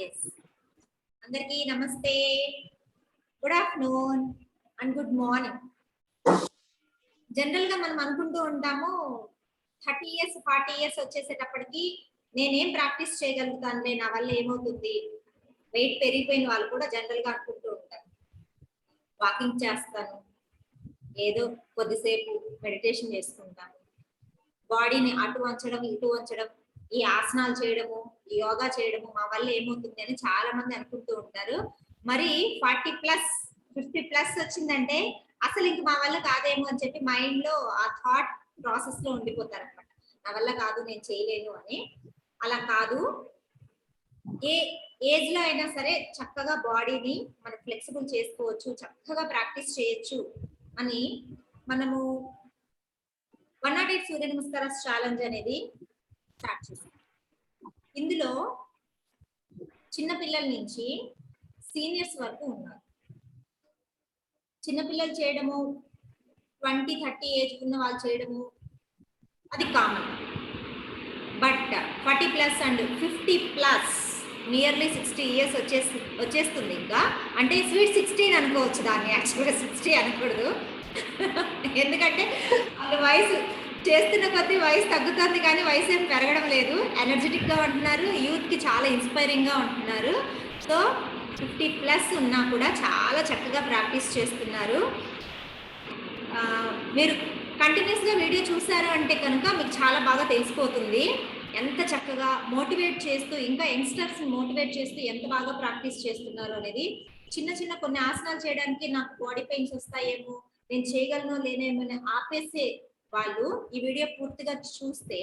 Yes. అందరికీ నమస్తే, good afternoon and good morning. General గా మనం అనుకుంటూ ఉంటాము 30 ఇయర్స్ 40 ఇయర్స్ వచ్చేసేటప్పటికి నేనేం ప్రాక్టీస్ చేయగలుగుతానులే, నా వల్ల ఏమవుతుంది. వెయిట్ పెరిగిపోయిన వాళ్ళు కూడా జనరల్ గా అనుకుంటూ ఉంటారు, వాకింగ్ చేస్తాను, ఏదో కొద్దిసేపు మెడిటేషన్ చేసుకుంటాను, బాడీని అటు వంచడం ఇటు వంచడం, ఈ ఆసనాలు చేయడము, ఈ యోగా చేయడము మా వల్ల ఏమవుతుంది అని చాలా మంది అనుకుంటూ ఉంటారు. మరి 40+ 50+ వచ్చిందంటే అసలు ఇంక మా వల్ల కాదేమో అని చెప్పి మైండ్ లో ఆ థాట్ ప్రాసెస్ లో ఉండిపోతారు అనమాట. నా వల్ల కాదు, నేను చేయలేను అని. అలా కాదు, ఏ ఏజ్ లో అయినా సరే చక్కగా బాడీని మనం ఫ్లెక్సిబుల్ చేసుకోవచ్చు, చక్కగా ప్రాక్టీస్ చేయొచ్చు అని మనము 108 సూర్య నమస్కార ఛాలెంజ్ అనేది స్టార్ట్ చేశాం. ఇందులో చిన్నపిల్లల నుంచి సీనియర్స్ వరకు ఉన్నారు. చిన్నపిల్లలు చేయడము, 20-30 ఏజ్ ఉన్న వాళ్ళు చేయడము అది common. But 40+ and 50+ nearly 60 years వచ్చేస్తుంది. ఇంకా అంటే స్వీట్ 16 అనుకోవచ్చు దాన్ని, యాక్చువల్గా 60 అనకూడదు. ఎందుకంటే వాళ్ళ వయసు చేస్తున్న కొద్దీ వయసు తగ్గుతుంది కానీ వయసు ఏం పెరగడం లేదు. ఎనర్జెటిక్ గా ఉంటున్నారు, యూత్ కి చాలా ఇన్స్పైరింగ్ గా ఉంటున్నారు. సో 50+ ఉన్నా కూడా చాలా చక్కగా ప్రాక్టీస్ చేస్తున్నారు. మీరు కంటిన్యూస్ గా వీడియో చూసారు అంటే కనుక మీకు చాలా బాగా తెలిసిపోతుంది ఎంత చక్కగా మోటివేట్ చేస్తూ, ఇంకా యంగ్స్టర్స్ మోటివేట్ చేస్తూ ఎంత బాగా ప్రాక్టీస్ చేస్తున్నారు అనేది. చిన్న చిన్న కొన్ని ఆసనాలు చేయడానికి నాకు బాడీ పెయిన్స్ వస్తాయేమో, నేను చేయగలను లేనేమో అని ఆపేసే వాళ్ళు ఈ వీడియో పూర్తిగా చూస్తే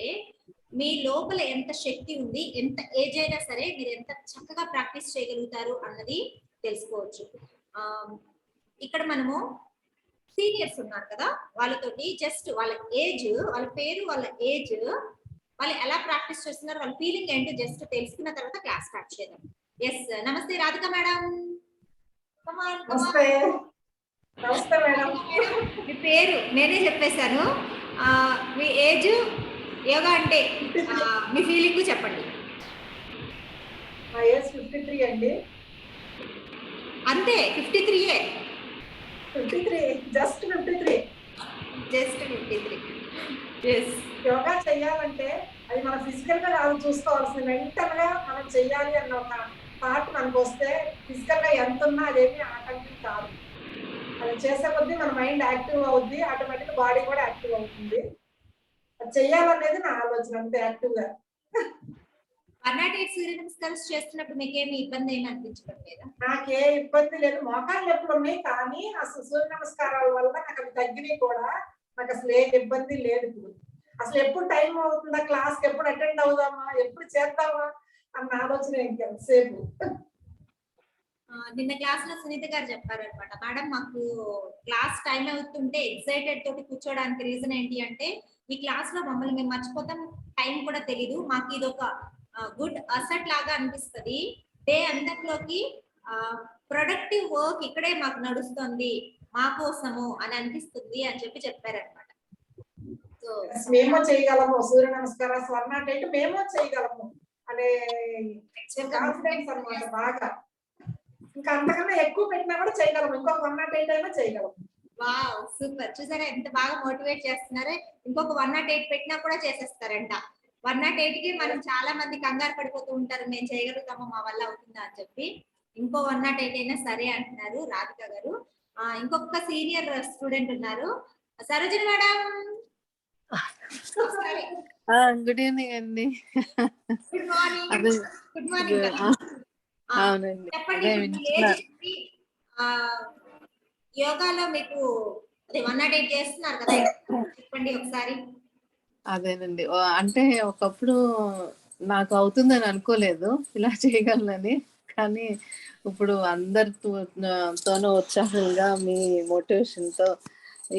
మీ లోపల ఎంత శక్తి ఉంది, ఎంత ఏజ్ అయినా సరే మీరు ఎంత చక్కగా ప్రాక్టీస్ చేయగలుగుతారు అన్నది తెలుసుకోవచ్చు. ఇక్కడ మనము సీనియర్స్ ఉన్నారు కదా, వాళ్ళతోటి జస్ట్ వాళ్ళ ఏజ్, వాళ్ళ పేరు, వాళ్ళ ఏజ్, వాళ్ళు ఎలా ప్రాక్టీస్ చేస్తున్నారు, వాళ్ళ ఫీలింగ్ ఏంటో జస్ట్ తెలుసుకున్న తర్వాత క్లాస్ స్టార్ట్ చేద్దాం. ఎస్, నమస్తే రాధిక మేడం. నమస్తే మేడం. మీ పేరు నేనే చెప్పేశాను, మీ ఏజ్, యోగా అంటే మీ ఫీలింగ్ చెప్పండి. మా ఏజ్ 53 అండి. అంతే, 53 జస్ట్ 53. యోగా చేయాలంటే అది మన ఫిజికల్ గా కాదు చూసుకోవాల్సింది, మెంటల్ గా మనం చెయ్యాలి అన్న ఒక థాట్ మనకు వస్తే ఫిజికల్ గా ఎంత ఉన్నా అదేమి ఆటంకం కాదు. అది చేసే కొద్దీ మన మైండ్ యాక్టివ్ అవుద్ది, ఆటోమేటిక్ బాడీ కూడా యాక్టివ్ అవుతుంది. అది చెయ్యాలనేది నా ఆలోచన, అంతే. యాక్టివ్ గా 108 సూర్య నమస్కారం చేస్తున్నప్పుడు మీకేమి ఇబ్బంది ఏమి అనిపించడం లేదా? నాకే ఇబ్బంది లేదు, మోకాళ్ళు ఎప్పుడు ఉన్నాయి కానీ అసలు సూర్య నమస్కారాల వల్ల నాకు అవి తగ్గినాయి కూడా. నాకు అసలు ఏ ఇబ్బంది లేదు. ఇప్పుడు అసలు ఎప్పుడు టైం అవుతుందా, క్లాస్ కి ఎప్పుడు అటెండ్ అవుదామా, ఎప్పుడు చేద్దామా అన్న ఆలోచన ఎంతసేపు. నిన్న క్లాస్ లో సునీత గారు చెప్పారనమాట, మేడం మాకు క్లాస్ టైం అవుతుంటే ఎక్సైటెడ్ తోటి కూర్చోడానికి రీజన్ ఏంటి అంటే, ఈ క్లాస్ లో మమ్మల్ని మేము మర్చిపోతాం, టైం కూడా తెలీదు, మాకు ఇది ఒక గుడ్ అసెట్ లాగా అనిపిస్తుంది. డే అంతట్లోకి ప్రొడక్టివ్ వర్క్ ఇక్కడే మాకు నడుస్తుంది, మా కోసము అని అనిపిస్తుంది అని చెప్పారనమాట. మేము చేయగలము సూర్య నమస్కారం, 108 మేము చేయగలము అనే కాన్ఫిడెన్స్ అనమాట బాగా. ఇంకా అంతకన్నా ఎక్కువ పెట్టినా కూడా చేయగలము, ఇంకొక 108 అయినా చేయగలము. Wow, super. చూసారా ఎంత బాగా మోటివేట్ చేస్తున్నారే. ఇంకొక 108 పెట్టినా కూడా చేసేస్తారంట. 108 కి మనం చాలా మంది కంగారు పడిపోతూ ఉంటారు, మేము చేయగలుగుతాము, మా వల్ల అవుతుందా అని చెప్పి. ఇంకో 108 అయినా సరే అంటున్నారు రాధిక గారు. ఇంకొక సీనియర్ స్టూడెంట్ ఉన్నారు, సరోజిని మేడం. గుడ్ ఈవినింగ్ అండి. Good morning. Good morning. చెప్పండి, యోగాలో మీకు 108 చేస్తున్నారు కదా, చెప్పండి ఒకసారి. అదేనండి, అంటే ఒకప్పుడు నాకు అవుతుందని అనుకోలేదు ఇలా చేయగలనని, కానీ ఇప్పుడు అందరితోనూ ఉత్సాహంగా మీ మోటివేషన్ తో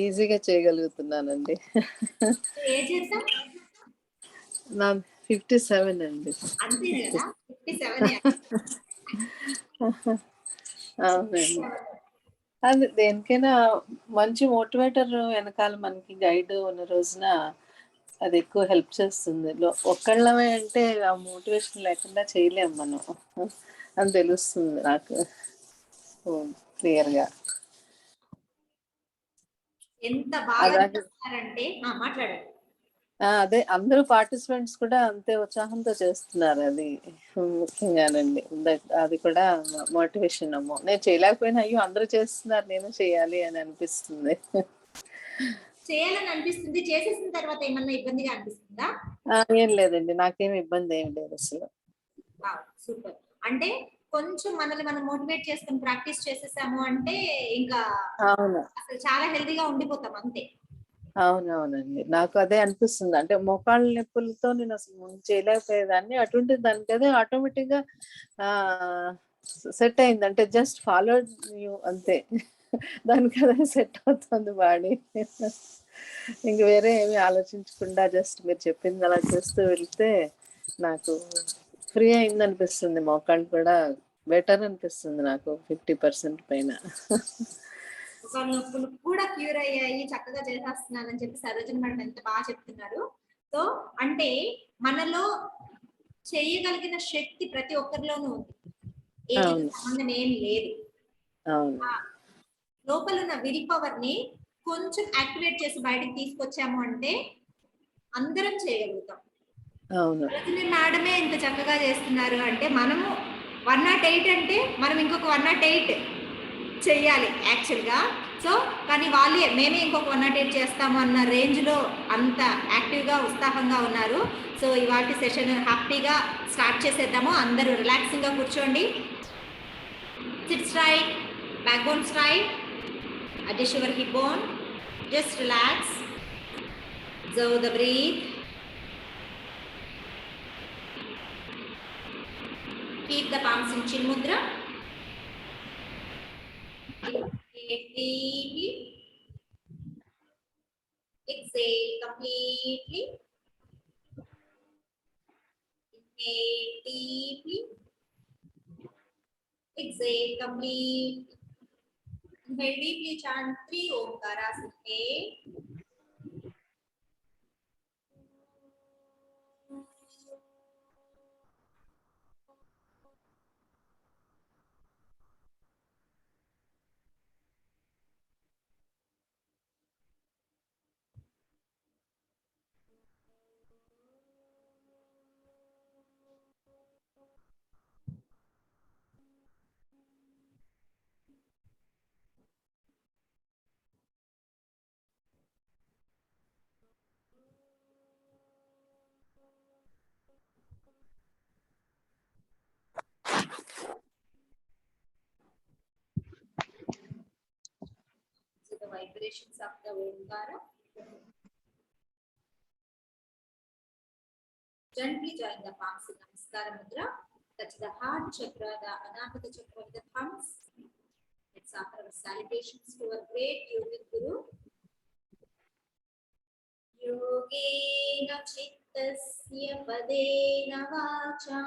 ఈజీగా చేయగలుగుతున్నానండి. నా 57 అండి. అవునండి. అది దేనికైనా మంచి మోటివేటర్ వెనకాల మనకి గైడ్ ఉన్న రోజున అది ఎక్కువ హెల్ప్ చేస్తుంది. ఒక్కళ్ళమే అంటే ఆ మోటివేషన్ లేకుండా చేయలేము మనం అని తెలుస్తుంది నాకు క్లియర్గా. ఎంత బాగా అలాగే చేస్తున్నారంటే మాట్లాడండి. అదే అందరూ పార్టిసిపెంట్స్ కూడా అంతే ఉత్సాహంతో చేస్తున్నారు. అది ముఖ్యంగానండి. అది కూడా మోటివేషన్. అమ్మో, నేను చేయలేకపోయినా అయ్యో అందరూ చేస్తున్నారు నేను చేయాలి అని అనిపిస్తుంది. చేయాలని అనిపిస్తుంది. చేసేసిన తర్వాత ఏమన్నా ఇబ్బందిగా అనిపిస్తుందా? ఏం లేదండి, నాకేం ఇబ్బంది ఏం లేదు అసలు. సూపర్. అంటే కొంచెం మనల్ని మనం మోటివేట్ చేసుకుని ప్రాక్టీస్ చేసేసాము అంటే ఇంకా అవును, అసలు చాలా హెల్దీగా ఉండిపోతాం అంతే. అవునవునండి, నాకు అదే అనిపిస్తుంది. అంటే మోకాళ్ళ నొప్పులతో నేను అసలు ముందు చేయలేకపోయేదాన్ని. అటువంటి దానికి అదే ఆటోమేటిక్ గా సెట్ అయింది. అంటే జస్ట్ ఫాలో యూ అంతే, దానికి అదే సెట్ అవుతుంది బాడీ. ఇంక వేరే ఏమి ఆలోచించకుండా జస్ట్ మీరు చెప్పింది అలా చేస్తూ వెళ్తే నాకు ఫ్రీ అయింది అనిపిస్తుంది. మోకాళ్ళు కూడా బెటర్ అనిపిస్తుంది నాకు 50% పైన. నొప్పులు కూడా క్యూర్ అయ్యాయి, చక్కగా చేసేస్తున్నానని చెప్పి సరోజన్ మేడం ఎంత బాగా చెప్తున్నారు. సో అంటే మనలో చేయగలిగిన శక్తి ప్రతి ఒక్కరిలోనూ ఉంది, ఏజ్ సంబంధం ఏం లేదు. లోపల ఉన్న విల్ పవర్ ని కొంచెం యాక్టివేట్ చేసి బయటకు తీసుకొచ్చాము అంటే అందరం చేయగలుగుతాం. సరోజిని మేడమే ఇంత చక్కగా చేస్తున్నారు అంటే మనము 108 అంటే మనం ఇంకొక 108 చెయ్యాలి యాక్చువల్గా. సో కానీ వాళ్ళే మేమే ఇంకొక 108 చేస్తాము అన్న రేంజ్లో అంత యాక్టివ్గా ఉత్సాహంగా ఉన్నారు. సో ఇవాటి సెషన్ హ్యాపీగా స్టార్ట్ చేసేద్దాము. అందరూ రిలాక్సింగ్గా కూర్చోండి. SIT straight, back bone straight, adjust your hip bone, just relax, observe the breath, keep the palms in chin mudra, inhale deeply, exhale completely, inhale deeply, exhale completely. Inhale deeply, chant 3 Omkaras. Inhale. The vibrations of the Omkara. Gently join the palms in Namaskara Mudra. Touch the heart chakra, the Anahata chakra with the thumbs. Let's offer our salutations to our great yogic guru. Yogena chittasya padena vacha.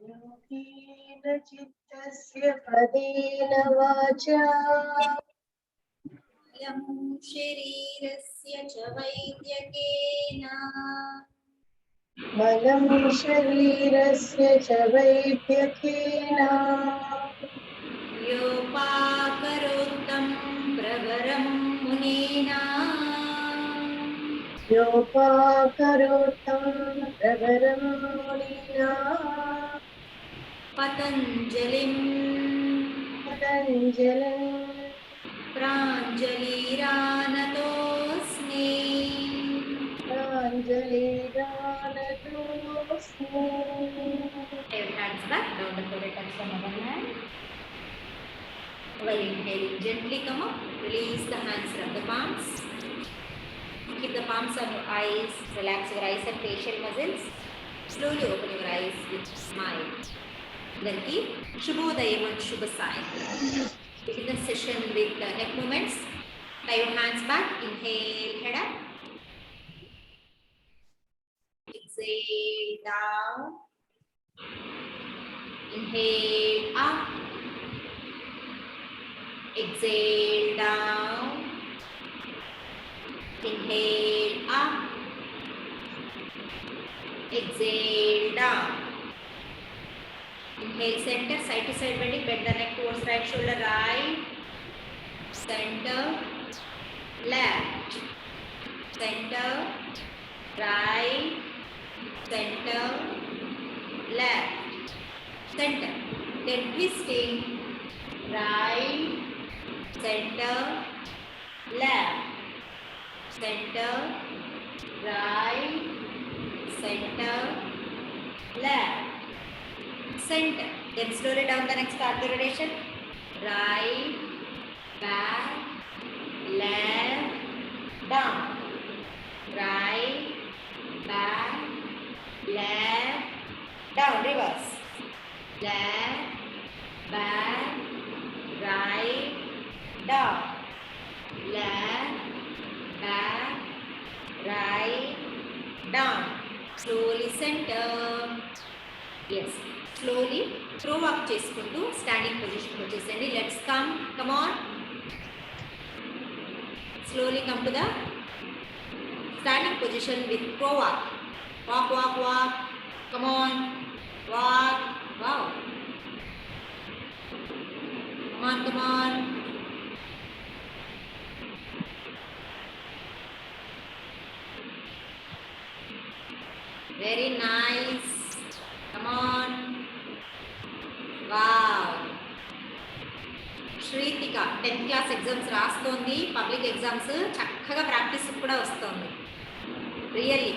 योगेन चित्तस्य पदेन वाचा यं शरीरस्य च वैद्यकेन बलं शरीरस्य च वैद्यकेन योपाकरोत्तं प्रवरं मुनीना योपाकरोत्तं प्रवरं मुनिना पतञ्जलिं प्राञ्जलिरानतोऽस्मि. Hands back, down the forehead, touch the mother hand. While inhaling, gently come up, release the hands from the palms. Keep the palms on your eyes, relax your eyes and facial muscles. Slowly open your eyes with a smile. Then keep Shubhodayam and Shubha sign. Begin the session with the neck movements. Tie your hands back, inhale, head up. Exhale, down. Inhale, up. Exhale, down. Inhale. Inhale up. Exhale down. Inhale center, side to side bending, bend the neck towards right shoulder, right, center, left, center, right, center, left, center. Then twisting, right, center, left, center, right, center, left, center. Then slowly down the next rotation. Right, back, left, down. Right, back, left, down. Reverse. Left, back, right, down. Left, back, right, down. Slowly center. Yes. Slowly throw up చేసుకుంటూ standing position వచ్చేసండి. Let's come on. Slowly come to the standing position with throw up. Walk, walk, walk. Come on. Walk. Wow. Come on, come on. Very nice. Come on. Wow. Srithika 10th class exams రాస్తోంది. Public exams చక్కగా practice కూడా వస్తుంది. Really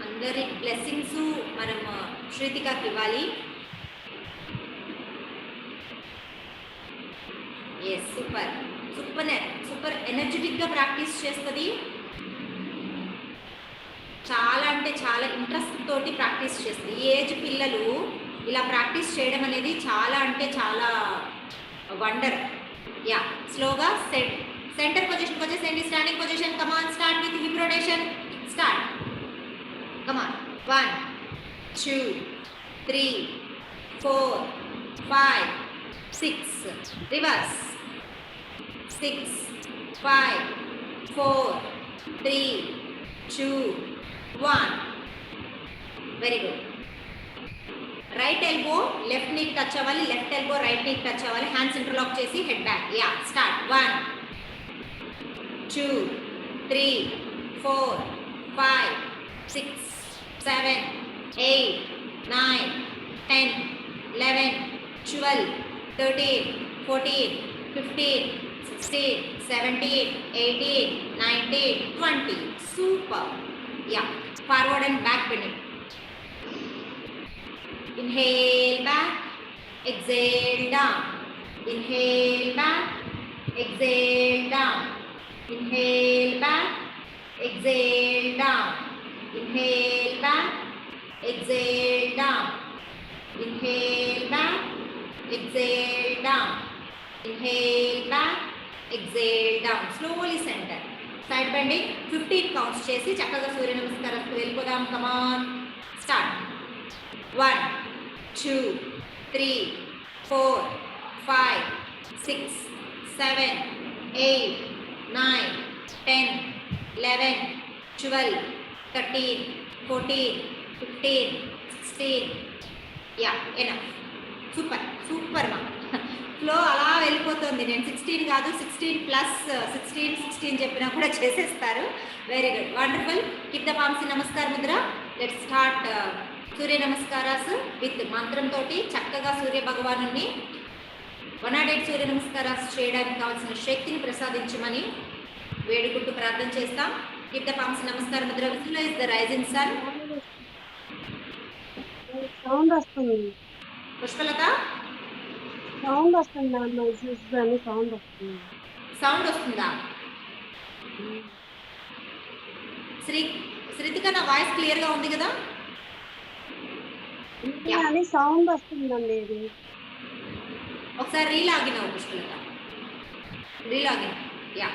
అందరి blessings మనం శ్రీతికకి ఇవ్వాలి. Yes, super super super ఎనర్జెటిక్గా practice చేస్తుంది. చాలా అంటే చాలా ఇంట్రెస్ట్ తోటి ప్రాక్టీస్ చేస్తుంది. ఈ ఏజ్ పిల్లలు ఇలా ప్రాక్టీస్ చేయడం అనేది చాలా అంటే చాలా వండర్. యా, స్లోగా సెంటర్ పొజిషన్కి వచ్చేసేయండి. Standing position. Come on, start with hip rotation. Start. Come on. 1 2 3 4 5 6. Reverse. 6 5 4 3 2 1. Very good. Right elbow left నీకి టచ్ అవ్వాలి, లెఫ్ట్ ఎల్బో రైట్ నీకి టచ్ అవ్వాలి. హ్యాండ్స్ ఇంటర్లాక్ చేసి head back. Yeah, start. 1 2 3 4 5 6 7 8 9 10 11 12 13 14 15 16 17 18 19 20. Super. Yeah, forward and back bending. Inhale back, exhale down. Inhale back, exhale down. Inhale back, exhale down. Inhale back, exhale down. Inhale back, exhale down. Inhale back, exhale down. Slowly center. Side bending 15 counts చేసి చక్కగా సూర్య నమస్కారాలకు వెళ్ళిపోదాం. Come on. Start. 1 2 3 4 5 6 7 8 9 10 11 12 13 14 15 16. Yeah, enough. Super super మా flow అలా వెళ్ళిపోతుంది. నేను 16 కాదు 16 plus 16 చెప్పినా కూడా చేసేస్తారు. Very good, wonderful. Keep the palms in నమస్కార Mudra. Let's start Surya నమస్కారాస్ with మంత్రంతో చక్కగా సూర్య భగవాను 108 సూర్య నమస్కారాస్ చేయడానికి కావాల్సిన శక్తిని ప్రసాదించమని వేడుకుంటూ ప్రార్థన చేస్తాం. కీప్ ద పామ్స్ నమస్కార ముద్ర. Visualize the rising sun. Sound వస్తుంది. పుష్పలత, సౌండ్ వస్తుంది. సౌండ్ వస్తుంది. సౌండ్ వస్తుందా? శ్రీతిక, నా వాయిస్ క్లియర్గా ఉంది కదా? కానీ సౌండ్ వస్తుందండి. ఇది ఒకసారి రీలాగిన్ అవ్వు పుష్పలత. రీలాగిన్. యా,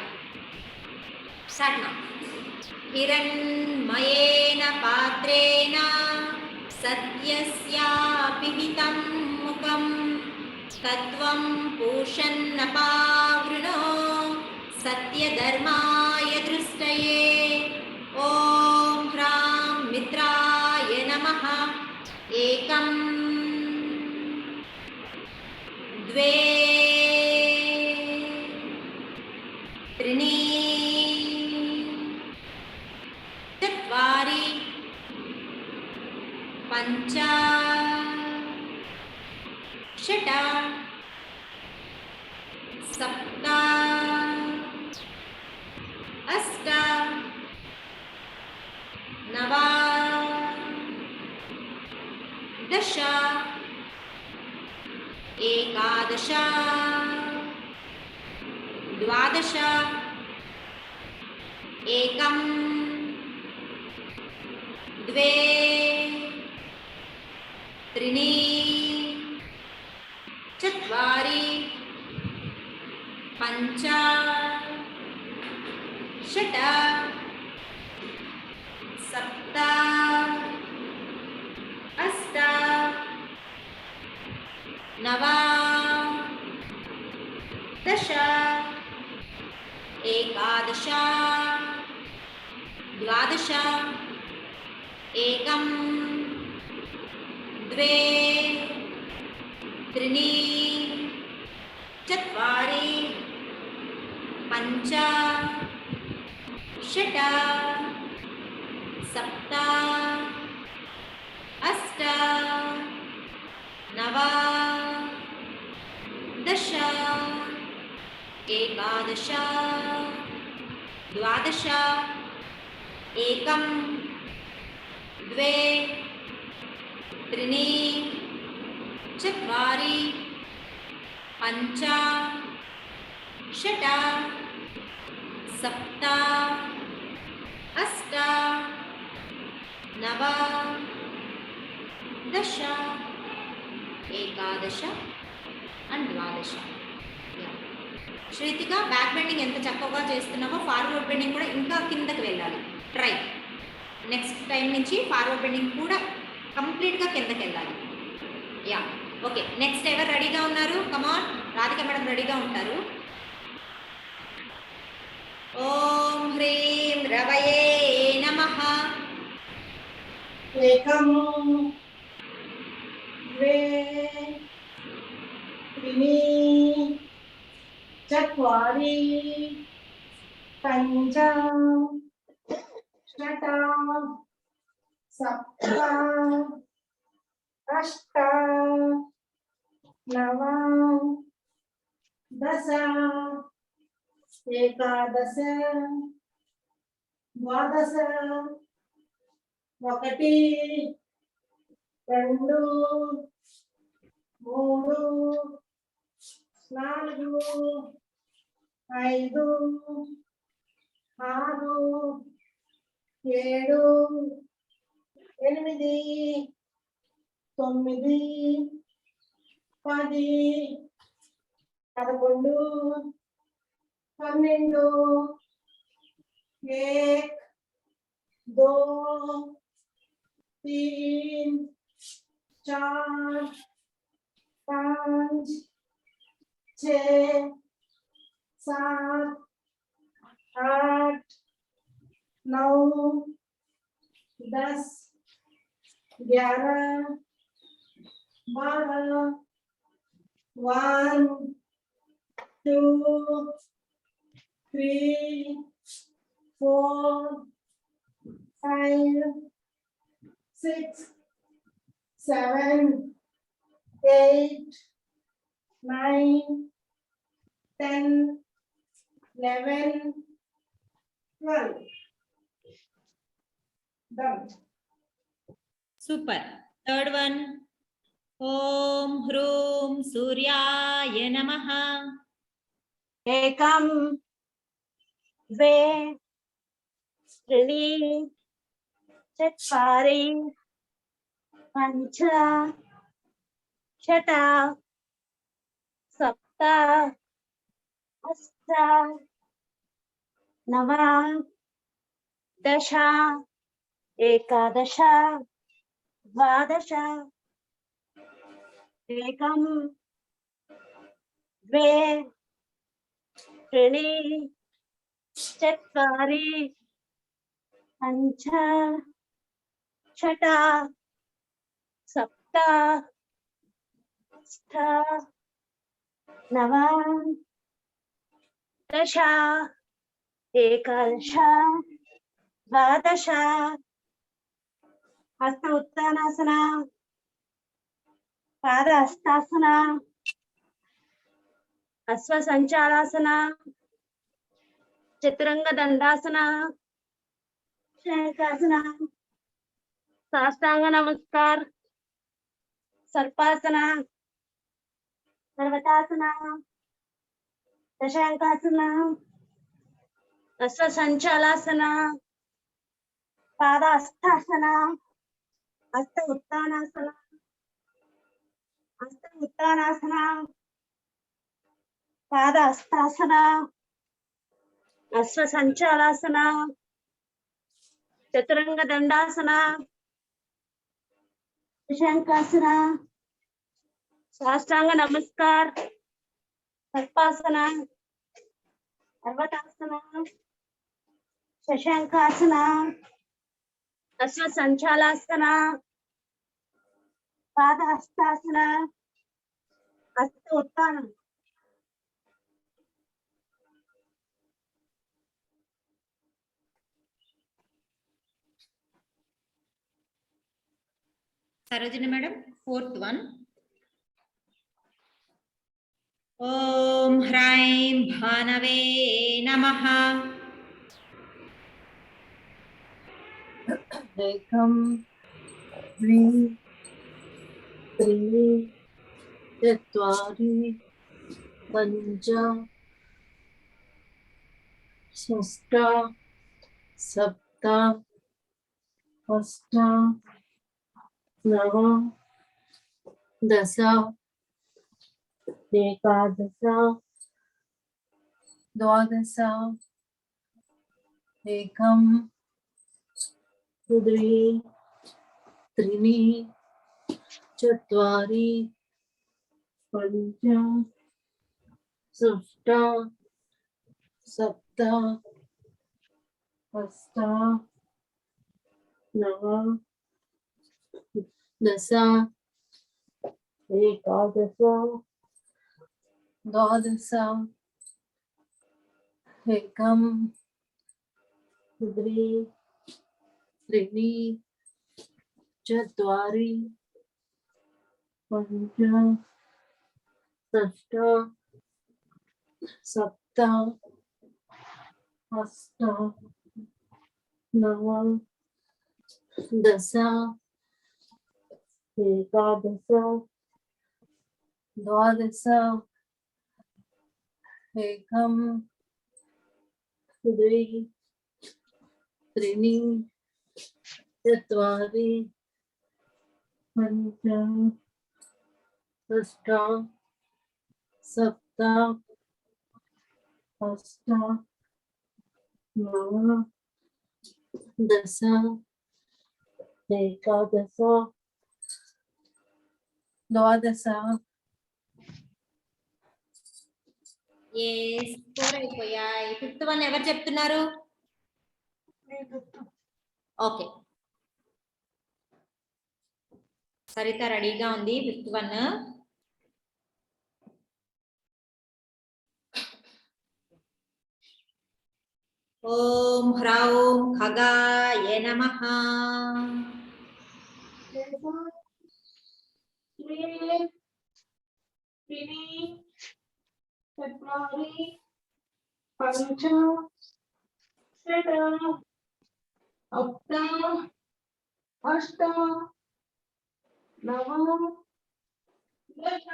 స్టార్ట్ నా. హిరణ్మయేన పాత్రేణ సద్యస్యాపిహితం ముఖం తత్వం పూషన్నపావృణో सत्यधर्माय दृष्टये ॐ ह्रां मित्राय नमः एकं द्वे त्रीणि चत्वारि पञ्च षट् सप्त अष्ट नव दश एकादश द्वादश एकं द्वे त्रीणि चत्वारि पञ्च षट् सप्त अष्ट नव दश एकादश द्वादश एकं द्वे त्रीणि चत्वारि पञ्च षट् सप्त अष्ट नव दश एकादश द्वादश एकं द्वे त्रीणि चत्वारि पञ्च षट् सप्त अष्ट नव दश एकादश అండ్ ద్వాదశ. శ్రీతిక బ్యాక్ బెండింగ్ ఎంత చక్కగా చేస్తున్నామో ఫార్వర్డ్ బెండింగ్ కూడా ఇంకా కిందకి వెళ్ళాలి. ట్రై నెక్స్ట్ టైం నుంచి ఫార్వర్డ్ బెండింగ్ కూడా కంప్లీట్గా కిందకి వెళ్ళాలి. Yeah okay. నెక్స్ట్ ఎవరు రెడీగా ఉన్నారు? కమాన్, రాధిక మేడం రెడీగా ఉంటారు. ఓం హ్రీం రవయే నమః. एकं द्वे त्रीणि चत्वारि पञ्च षट् सप्त अष्ट नव दश एकादश द्वादश ఒకటి రెండు మూడు నాలుగు ఐదు ఆరు ఏడు ఎనిమిది తొమ్మిది 10 11 12 1 2 3 4 5 6 7 8 9 10 11 12 1 2 3 4 5 6 7 8 9 10 11 12 done. Super. Third one. Om Hrum Suryaya Namaha. एकं द्वे त्रीणि चत्वारि पञ्च षट् सप्त अष्ट नव दश एकादश द्वादश एकं द्वे त्रीणि चत्वारि पञ्च षट् सप्त अष्ट नव दश एकादश द्वादश हस्त उत्थानासन पाद हस्तासन अश्व संचालासन चतुरंग दंडासन शयनासन साष्टांग नमस्कार सर्पासन पर्वतासन दशांकासन अश्व संचालासन पाद हस्तासन हस्त उत्थानासन पाद हस्तासन अश्व संचालासन चतुरंग दंडासन शंकासन साष्टांग नमस्कार सर्पासन पर्वतासन शशांकासन अश्व संचालासन पाद हस्तासन हस्त उत्थान Sarojini madam, fourth one. Om Hraim Bhanave Namaha. एकं द्वि त्रीणि चत्वारि पञ्च षष्ठ सप्त अष्ट नव दश एकादश द्वादश एकं द्वि त्रीणि चत्वारि पञ्च षष्ठ सप्त अष्ट नव दश एकादश द्वादश एकं द्वि त्रीणि चत्वारि पञ्च षष्ठ सप्त अष्ट नव दश एकादश द्वादश एकं द्वि त्रीणि चत्वारि पञ्च षष्ठ सप्त अष्ट नव दश एकादश द्वादश Yes, 4 అయిపోయాయి. ఫిఫ్త్ వన్ ఎవరు చెప్తున్నారు? ఓకే, సరిత రెడీగా ఉంది. Fifth one. ఓం హ్రౌం ఖగాయ నమః. चत्वारि पञ्च षट् सप्त अष्ट नव दश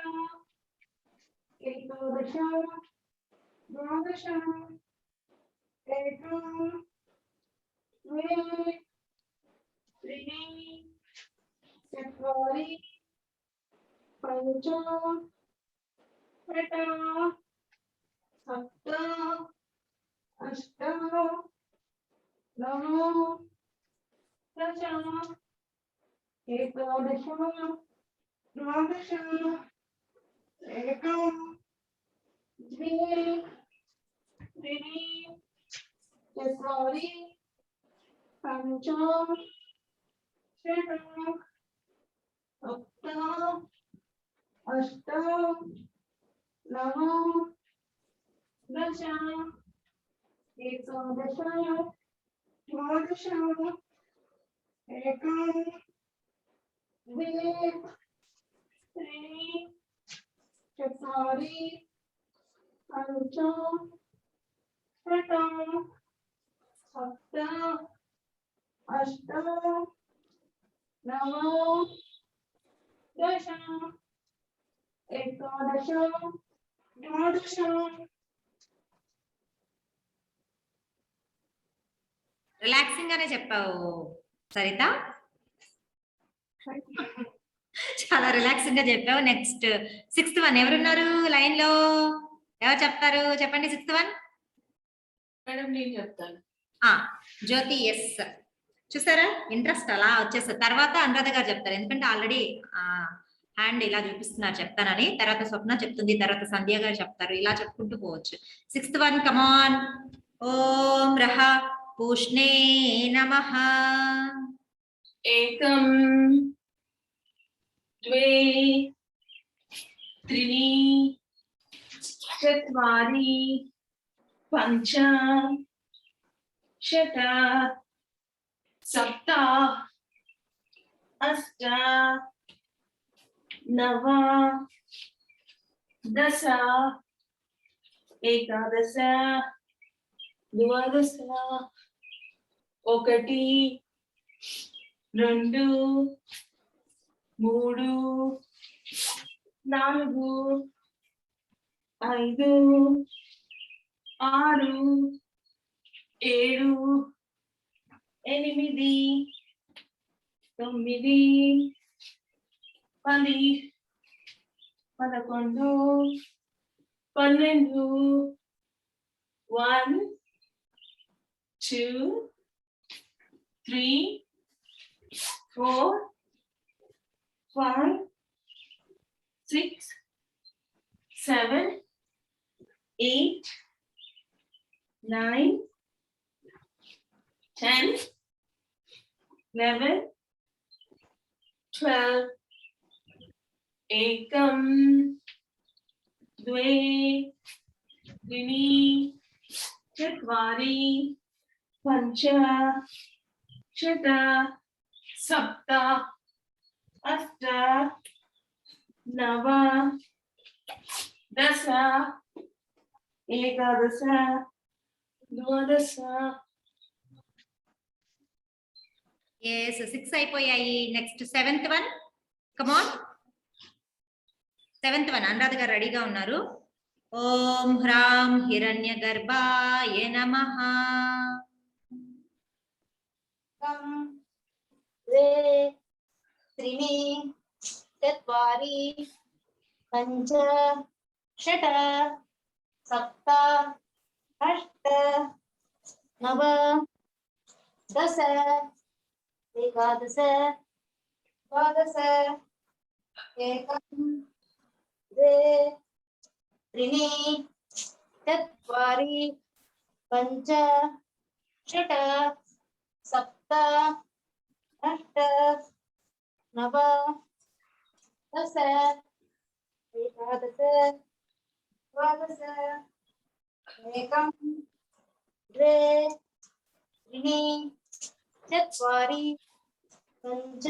एकादश द्वादश एकं द्वे त्रीणि चत्वारि पञ्च षट् सप्त अष्ट नव दश एकादश द्वादश एकं द्वे त्रीणि चत्वारि पञ्च षट् सप्त अष्ट नव दश एकादश द्वादश एकं द्वे त्रीणि चत्वारि पञ्च षट् सप्त अष्ट नव दश एकादश द्वादश రిలాక్సింగ్ గానే చెప్పావు సరిత, చాలా రిలాక్సింగ్ గా చెప్పావు. నెక్స్ట్ 6th వన్ ఎవరున్నారు లైన్ లో? ఎవరు చెప్తారు? చెప్పండి 6th వన్. మేడం నేను చెప్తాను. జ్యోతి. ఎస్, చూసారా ఇంట్రెస్ట్ అలా వచ్చేస్తారు. తర్వాత అనురాధ గారు చెప్తారు, ఎందుకంటే ఆల్రెడీ హ్యాండ్ ఇలా చూపిస్తున్నారు చెప్తానని. తర్వాత స్వప్న చెప్తుంది, తర్వాత సంధ్య గారు చెప్తారు. ఇలా చెప్పుకుంటూ పోవచ్చు. 6th వన్ కమాన్. ఓం రహ పూష్ణే నమః. एकं द्वे त्रीणि चत्वारि पञ्च षट् सप्त अष्ट नव दश एकादश द्वादश ఒకటి రెండు మూడు నాలుగు ఐదు ఆరు ఏడు ఎనిమిది తొమ్మిది 10 11 12 1 2 3 4 5 6 7 8 9 10 11 12 एकं द्वे त्रीणि चत्वारि पञ्च षट् सप्त अष्ट नव दश एकादश द्वादश. ఎస్ 6 అయిపోయాయి. నెక్స్ట్ 7th వన్ కమాన్. 7th వన్ అనురాధ గారు రెడీగా ఉన్నారు. ఓం హ్రాం హిరణ్య గర్భాయ నమః. द्वे त्रीणि चत्वारि पञ्च षट् सप्त अष्ट नव दश एकादश द्वादश एकं द्वे त्रीणि चत्वारि पञ्च षट् सप्त अष्ट नव दश एकादश द्वादश एकं द्वे त्रीणि चत्वारि पञ्च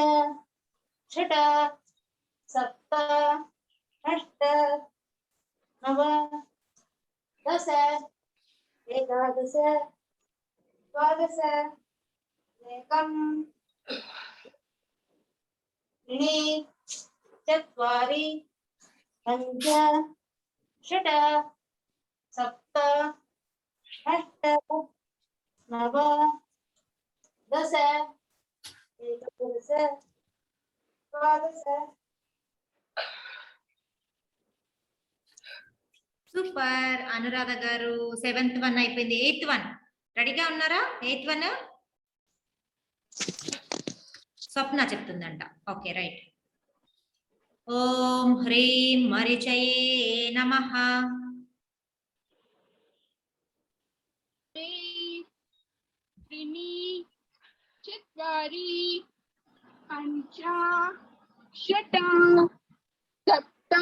षट् सप्त अष्ट नव दश एकादश द्वादश एकं त्रीणि चत्वारि पञ्च षट् सप्त अष्ट नव दश एकादश द्वादश. సూపర్ అనురాధ గారు. 7th వన్ అయిపోయింది. 8th వన్ రెడీగా ఉన్నారా? 8th వన్ స్వప్న చెప్తుందంట. Okay right. ఓం హ్రీం మరిచయే నమః. त्रीणि चत्वारि पञ्च षट् सप्त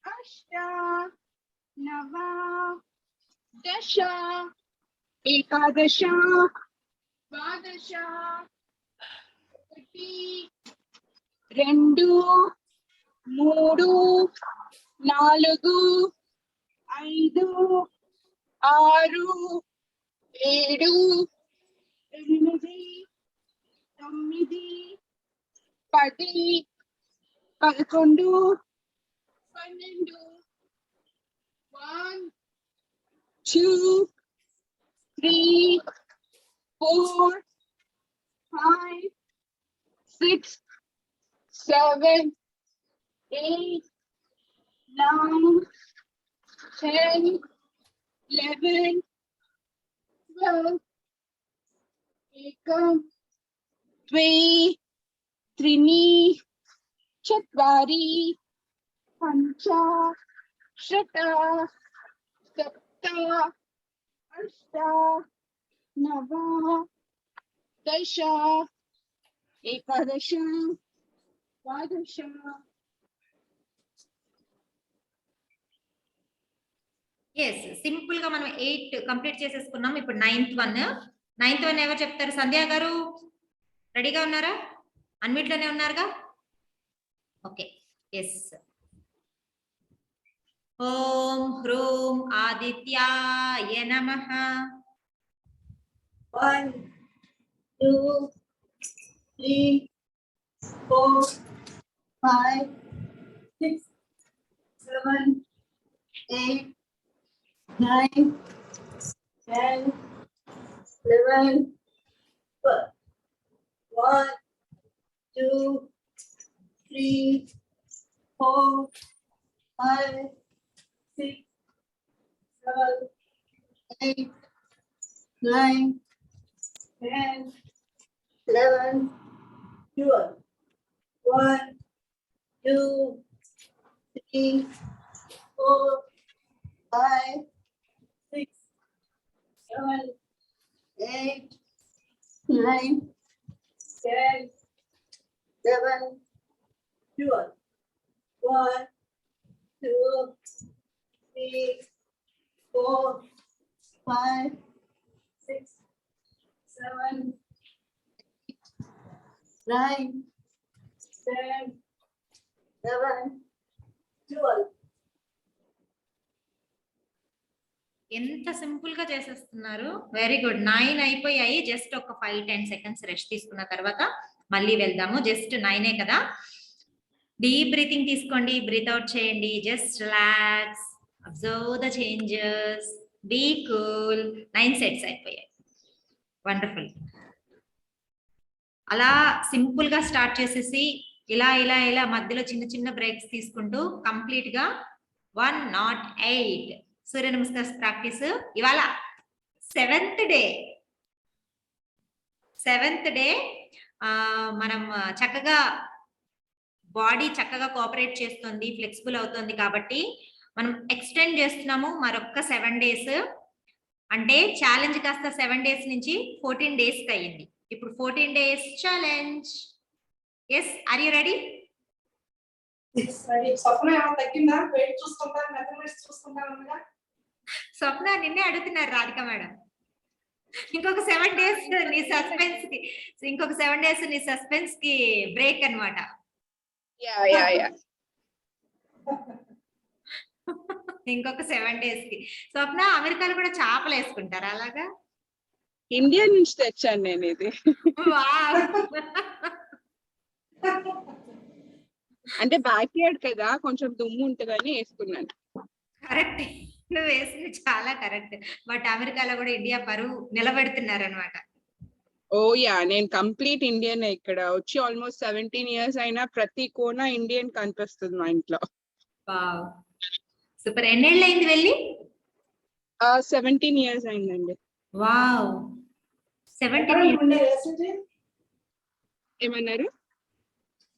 अष्ट नव दश एकादश द्वादश ఒకటి రెండు మూడు నాలుగు ఐదు ఆరు ఏడు ఎనిమిది తొమ్మిది 10 11 12 1 2 3 4 5 6 7 8 9 10 11 12 एकं द्वे त्रीणि चत्वारि पञ्च षट् सप्त अष्ट नव दश एकादश द्वादश ఎస్ సింపుల్ గా మనం 8 కంప్లీట్ చేసేసుకున్నాం. ఇప్పుడు 9th వన్ ఎవరు చెప్తారు? సంధ్య గారు రెడీగా ఉన్నారా? అన్మ్యూట్ లోనే ఉన్నారుగా? Okay yes. ఓం హ్రూం ఆదిత్యాయ నమః. 1 2 3 4 5 6 7 8 9 10 11 12 1 2 3 4 5 6 7 8 9 10 11 12 1 2 3 4 5 6 7 8 9 10 11 12 1 2 3 4 5 6 7 9 10 11 12 ఎంత సింపుల్ గా చేసేస్తున్నారు. Very good. 9 అయిపోయాయి. జస్ట్ ఒక 5-10 సెకండ్స్ రెస్ట్ తీసుకున్న తర్వాత మళ్ళీ వెళ్దాము. జస్ట్ 9 కదా. డీప్ బ్రీతింగ్ తీసుకోండి, బ్రీత్ అవుట్ చేయండి. Just relax, observe the changes, be cool. 9 sets అయిపోయాయి. వండర్ఫుల్. అలా సింపుల్ గా స్టార్ట్ చేసేసి ఇలా ఇలా ఇలా మధ్యలో చిన్న చిన్న బ్రేక్స్ తీసుకుంటూ కంప్లీట్ గా 108 సూర్య నమస్కార ప్రాక్టీస్. ఇవాళ 7th డే మనం చక్కగా బాడీ చక్కగా కోఆపరేట్ చేస్తుంది, ఫ్లెక్సిబుల్ అవుతుంది కాబట్టి మనం ఎక్స్టెండ్ చేస్తున్నాము మరొక్క 7 days. అంటే ఛాలెంజ్ కాస్త 7 days నుంచి 14 days కి అయ్యింది. ఇప్పుడు 14 days challenge. Yes, are you ready? Swapna ఏమైనా తగ్గిందా? వెయిట్ చూసుకుంటారు, మెజర్మెంట్స్ చూసుకుంటారు. స్వప్న నిన్నే అడుగుతున్నారు రాధిక మేడం. ఇంకొక 7 days నీ సస్పెన్స్ కి, ఇంకొక 7 days నీ సస్పెన్స్ కి బ్రేక్ అన్నమాట. ఇంకొక 7 days కి. స్వప్న, అమెరికాలో కూడా చేపలు వేసుకుంటారా అలాగా? ఇండియా నుంచి తెచ్చాను నేను ఇది. వావ్. అంటే బ్యాక్ యార్డ్ కదా, కొంచెం దుమ్ము ఉంటుందని వేసుకున్నాను. కరెక్ట్, నువ్వు వేసింది చాలా కరెక్ట్. బట్ అమెరికాలో కూడా ఇండియా పరువు నిలబెడుతున్నారు అనమాట. ఓ యా, నేను కంప్లీట్ ఇండియన్. ఇక్కడ వచ్చి ఆల్మోస్ట్ 17 years అయినా ప్రతి కోన ఇండియన్ కనిపిస్తుంది మా ఇంట్లో. Wow, super. ఎన్నేళ్ళు అయింది వెళ్ళి? 17 years అయిందండి. వావ్, 17 ఏమన్నారు?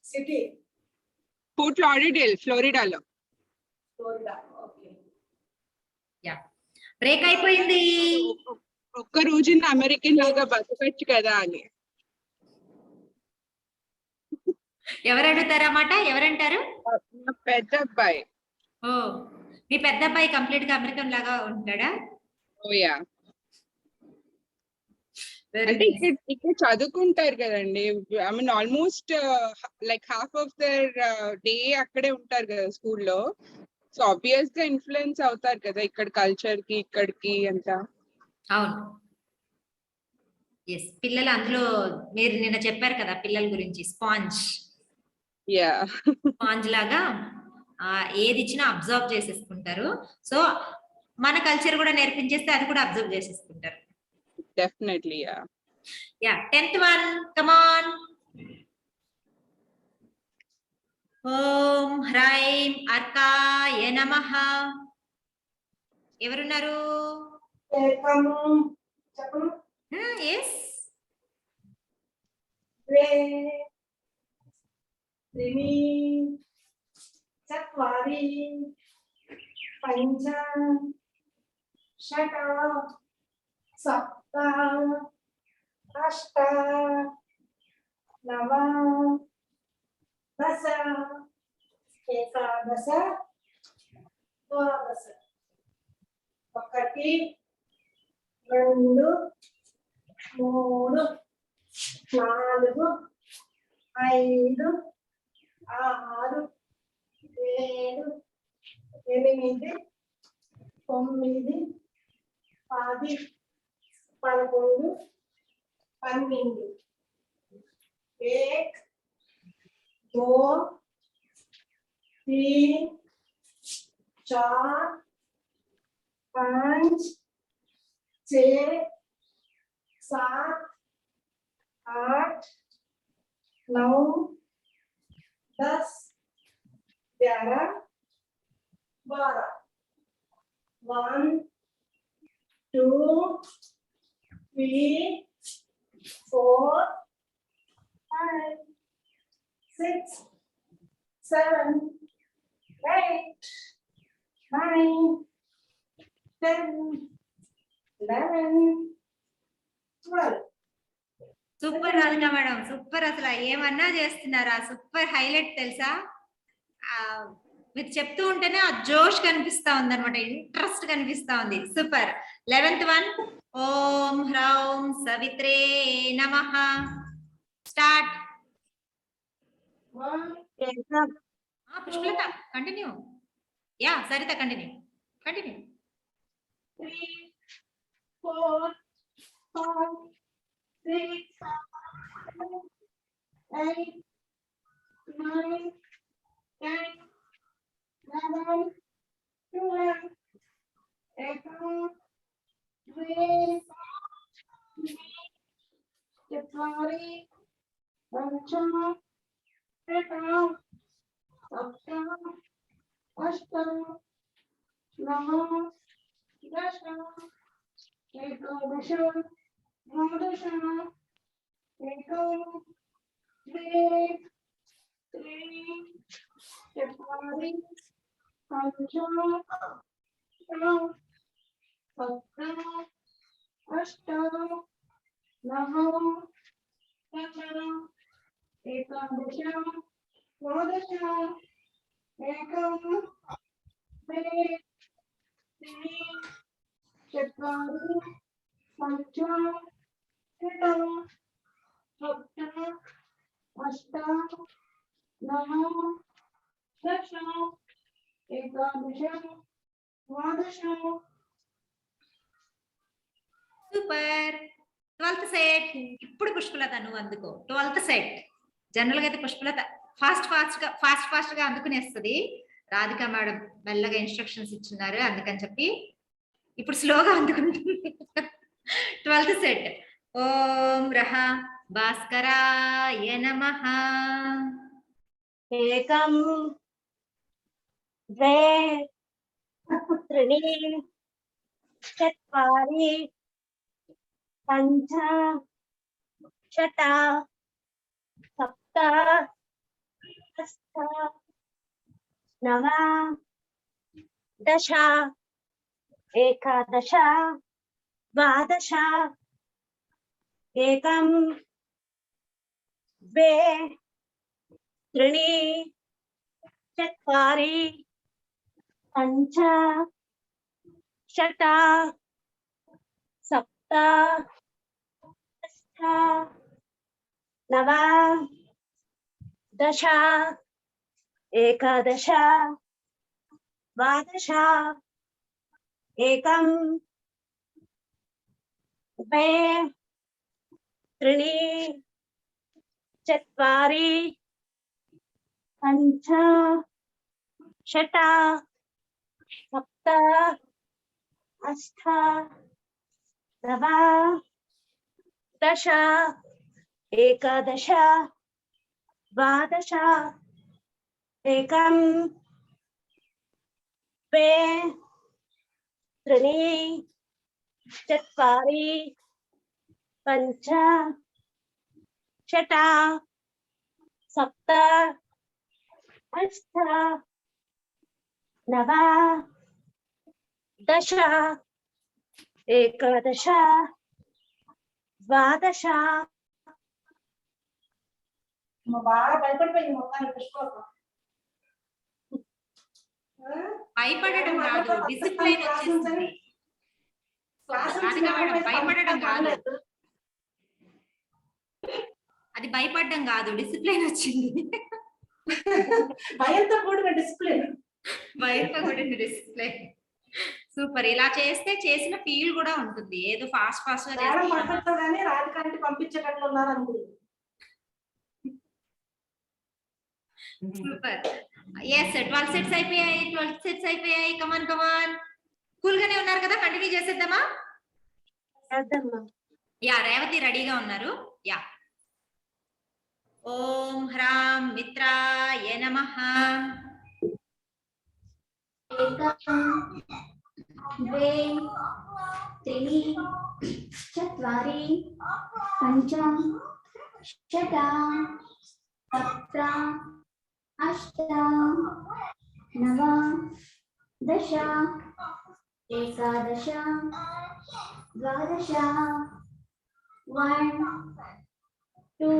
City Fort Lauderdale. Break అయిపోయింది. ఒక్క రోజున అమెరికన్ లాగా బతకచ్చు కదా అని. ఎవరు అడుగుతారన్నమాట? ఎవరంటారు? మా పెద్ద అబ్బాయి. ఓ, మీ పెద్ద అబ్బాయి కంప్లీట్ గా అమెరికన్ లాగా ఉంటాడా? ఓయా, అంటే ఇక్కడ చదువుకుంటారు కదండి. I mean almost like half of their day అక్కడే ఉంటారు కదా స్కూల్లో. సో ఆబ్వియస్ గా ఇన్ఫ్లుయెన్స్ అవుతారు కదా ఇక్కడ కల్చర్ కి ఇక్కడికి అంతా. అవును, ఎస్. పిల్లలు అందులో మీరు నిన్న చెప్పారు కదా పిల్లల గురించి, స్పాంజ్ యా. స్పాంజ్ లాగా ఏది ఇచ్చినా అబ్జర్వ్ చేసేసుకుంటారు. సో మన కల్చర్ కూడా నేర్పించేస్తే అది కూడా అబ్జర్వ్ చేసేసుకుంటారు. Definitely. Yeah. Yeah, 10th one, come on. ఓం హ్రైం అర్కాయ నమః. ఎవరున్నారు? ఏకము చెప్పు. ఎస్. ద్వే త్రీణి చత్వారి పంచ షట సప్త అష్ట నవ దశ ఏకాదశ ద్వాదశ. 1 2 3 4 5 6 7 8 9 10 11 12. 1 2 3 4 5 6 7 8 9 10 11 12. 1 2 3 4 5 6 7 8 9 10 11 12. Super Radhika madam, super. అసలు ఏమన్నా చేస్తున్నారా? సూపర్ హైలైట్ తెలుసా? మీరు చెప్తూ ఉంటేనే ఆ జోష్ కనిపిస్తా ఉంది అనమాట, ఇంట్రెస్ట్ కనిపిస్తా ఉంది. సూపర్. 11th one, ఓం హ్రౌం సవిత్రే నమః. Start. Pushpalatha continue. Yeah, Saritha continue. 3 4 5 6 7 8 9 10 11 12. చత్వారి పంచ షట సప్త అష్ట నవ దశ ఏకాదశ ద్వాదశ. 1 2 3 చత్వారి పంచ షట సప్త అష్ట నవ దశ ఏకాదశ ద్వాదశ. 1 2 3 చత్వారి పంచ షట సప్త అష్ట నవ దశ ఏకాదశ ద్వాదశ. సూపర్. 12th set. ఇప్పుడు పుష్పలత నువ్వు అందుకో. 12th set. జనరల్ గా అయితే పుష్పలత ఫాస్ట్ గా అందుకునేస్తుంది. రాధిక మేడం మెల్లగా ఇన్స్ట్రక్షన్స్ ఇచ్చినారు, అందుకని చెప్పి ఇప్పుడు స్లోగా అందుకుంటుంది. 12th set. ఓం రహ భాస్కరాయ నమః. ఏకం ద్వే త్రీణి చత్వారి పంచ షట సప్త అష్ట నవ దశ ఏకాదశ द्वादश एकं द्वे त्रीणि चत्वारि पञ्च षट् सप्त अष्ट नव दश एकादश द्वादश एकं द्वे त्रीणि चत्वारि पञ्च षट् सप्त अष्ट नव दश एकादश द्वादश एकं द्वे त्रीणि चत्वारि पञ्च षट् सप्त अष्ट नव दश एकादश द्वादश బాగా భయపడిపోయింది మొత్తానికి పుష్పం. భయపడడం కాదు, డిసిప్లైన్ వచ్చేసింది. రాధిక మేడం, భయపడడం కాదు, అది భయపడడం కాదు, డిసిప్లైన్ వచ్చింది. భయంతో కూడిన డిసిప్లిన్. భయంతో కూడిన డిసిప్లైన్. సూపర్. ఇలా చేస్తే చేసిన ఫీల్ కూడా ఉంటుంది, ఏదో ఫాస్ట్ ఫాస్ట్ గా మేడం చేస్తే. పంపించగానే రాధికాంటి పంపించేటట్లు ఉన్నారు అనుకుంది. సూపర్. ఎస్, 12 సెట్స్ అయిపోయాయి, 12 సెట్స్ అయిపోయాయి. కమాన్ కమాన్, కూల్ గానే ఉన్నారు కదా, కంటిన్యూ చేసేద్దామా? యా, రేవతి రెడీగా ఉన్నారు. యా. ఓం హ్రాం మిత్రాయ నమః. एकं द्वे त्रीणि चत्वारि पञ्च षट् सप्त अष्ट नव दश एकादश द्वादश 1 2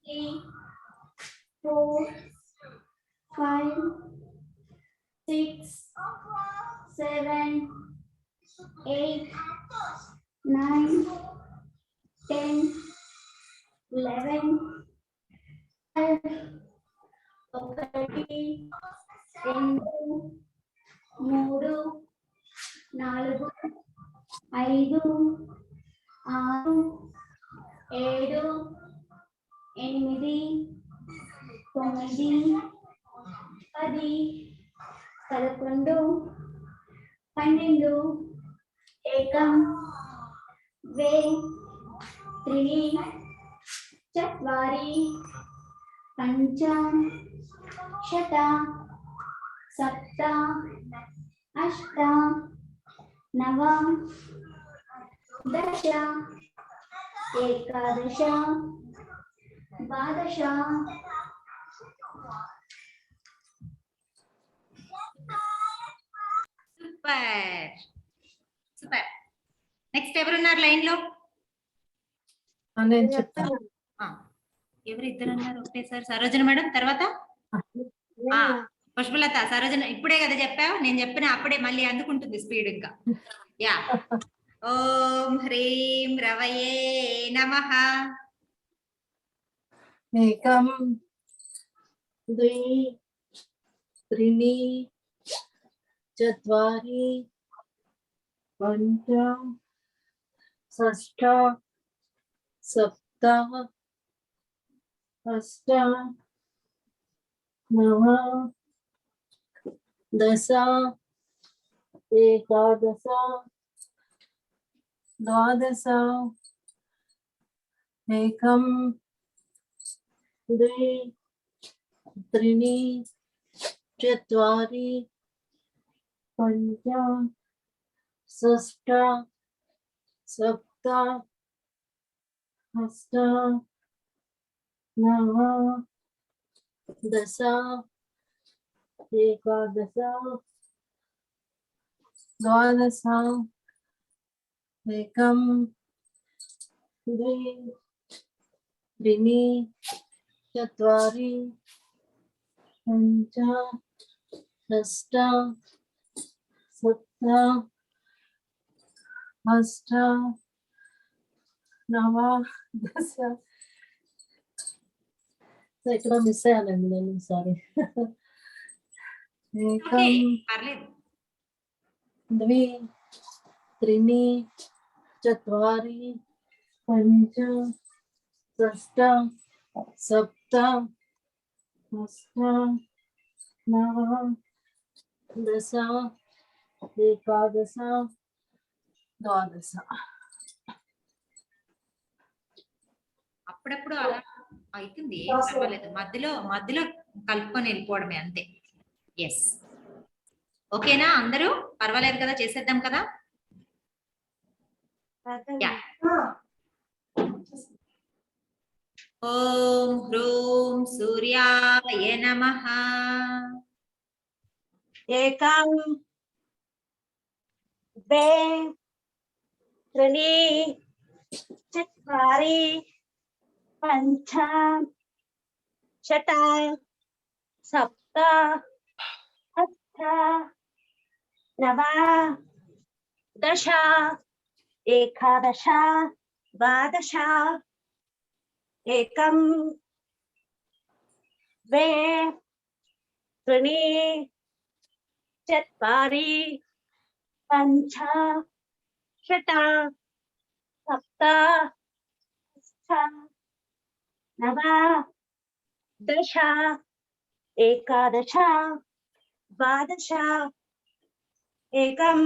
3 4 5 6 7 8 9 10 11 12 ఒకటి రెండు మూడు నాలుగు ఐదు ఆరు ఏడు ఎనిమిది తొమ్మిది 10 11 12 एकं द्वे त्रीणि चत्वारि पञ्च षट् सप्त अष्ट नव दश एकादश द्वादश సూపర్ సూపర్. నెక్స్ట్ ఎవరున్నారు లైన్ లో? నేను చెప్తాను. ఎవరు ఇద్దరు అన్నారు ఒకటేసారి? సరోజన మేడం, తర్వాత పుష్పలత. సరోజన ఇప్పుడే కదా చెప్పావు, నేను చెప్పిన అప్పుడే మళ్ళీ అందుకుంటుంది స్పీడ్ ఇంకా. యా. ఓం హ్రీం రవయే నమః. एकं द्वे त्रीणि चत्वारि पञ्च षष्ठ सप्त अष्ट नव दश एकादश द्वादश एकं द्वे त्रीणि चत्वारि पञ्च षष्ठ सप्त अष्ट नव दश एकादश द्वादश एकं द्वे त्रीणि चत्वारि पञ्च षष्ठ सप्त अष्ट नव दश ఇక్కడ మిస్ అయ్యానండి నేను సారీ ఓకే ఏకం పర్లేదు. द्वे त्रीणि चत्वारि पञ्च षष्ठ सप्त अष्ट नव दश एकादश द्वादश అప్పుడప్పుడు అలా అవుతుంది, పర్వాలేదు. మధ్యలో మధ్యలో కలుపుకొని వెళ్ళిపోవడమే అంతే. ఎస్, ఓకేనా అందరూ? పర్వాలేదు కదా, చేసేద్దాం కదా. యా. ఓం హ్రూం సూర్యాయ నమః. एकं द्वे त्रीणि चत्वारि पञ्च षट् सप्त अष्ट नव दश एकादश द्वादश एकं द्वे त्रीणि चत्वारि पञ्च षट् सप्त अष्ट नव दश एकादश द्वादश एकं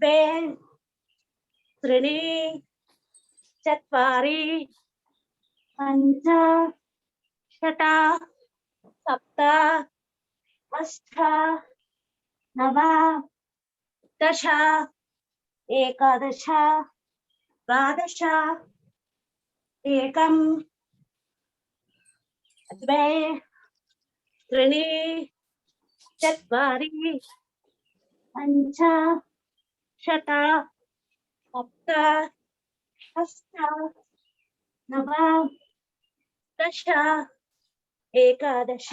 द्वे त्रीणि चत्वारि पञ्च षट् सप्त अष्ट नव दश एकादश द्वादश एकं द्वे त्रीणि चत्वारि पञ्च षट् सप्त अष्ट नव दश एकादश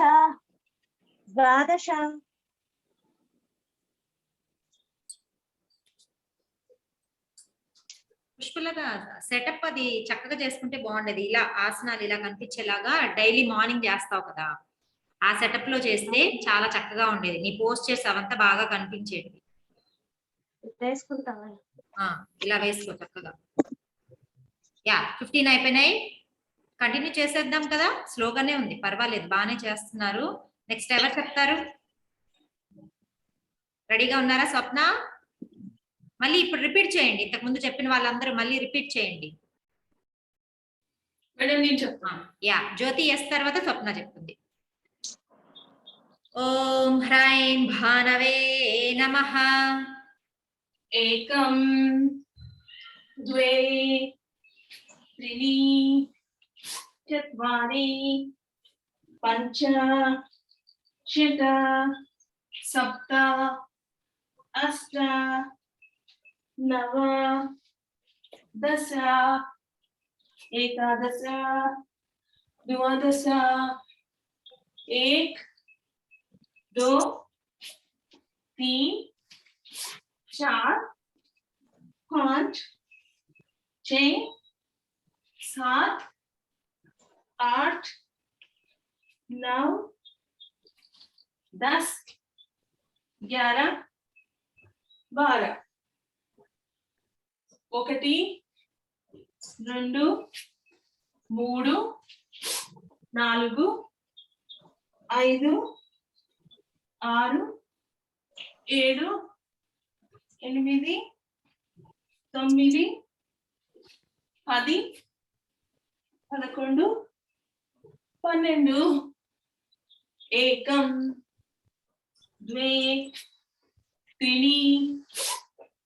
द्वादश పుష్పలత సెటప్ అది చక్కగా చేసుకుంటే బాగుండేది. ఇలా ఆసనాలు ఇలా కనిపించేలాగా డైలీ మార్నింగ్ చేస్తావు కదా, ఆ సెటప్ లో చేస్తే చాలా చక్కగా ఉండేది. నీ పోస్టర్స్ అవంతా బాగా కనిపించేది. వేసుకుంటావా? ఇలా వేసుకో చక్కగా. యా, 15 అయిపోయినాయి. కంటిన్యూ చేసేద్దాం కదా, స్లోగానే ఉంది, పర్వాలేదు, బాగానే చేస్తున్నారు. నెక్స్ట్ ఎవరు చెప్తారు? రెడీగా ఉన్నారా స్వప్న? మళ్ళీ ఇప్పుడు రిపీట్ చేయండి, ఇంతకు ముందు చెప్పిన వాళ్ళందరూ మళ్ళీ రిపీట్ చేయండి. మేడం నేను చెప్తాను. యా, జ్యోతి ఎస్ తర్వాత స్వప్న చెప్తుంది. ఓం హ్రైం భానవే నమః. एकं द्वे त्रीणि चत्वारि पञ्च षट् सप्त अष्ट नव दश एकादश द्वादश एक दो तीन चार पाँच छः सात आठ नौ 10 11 12 1 2 3 4 5 6 7 8 9 10 11 12 एकं द्वे त्रीणि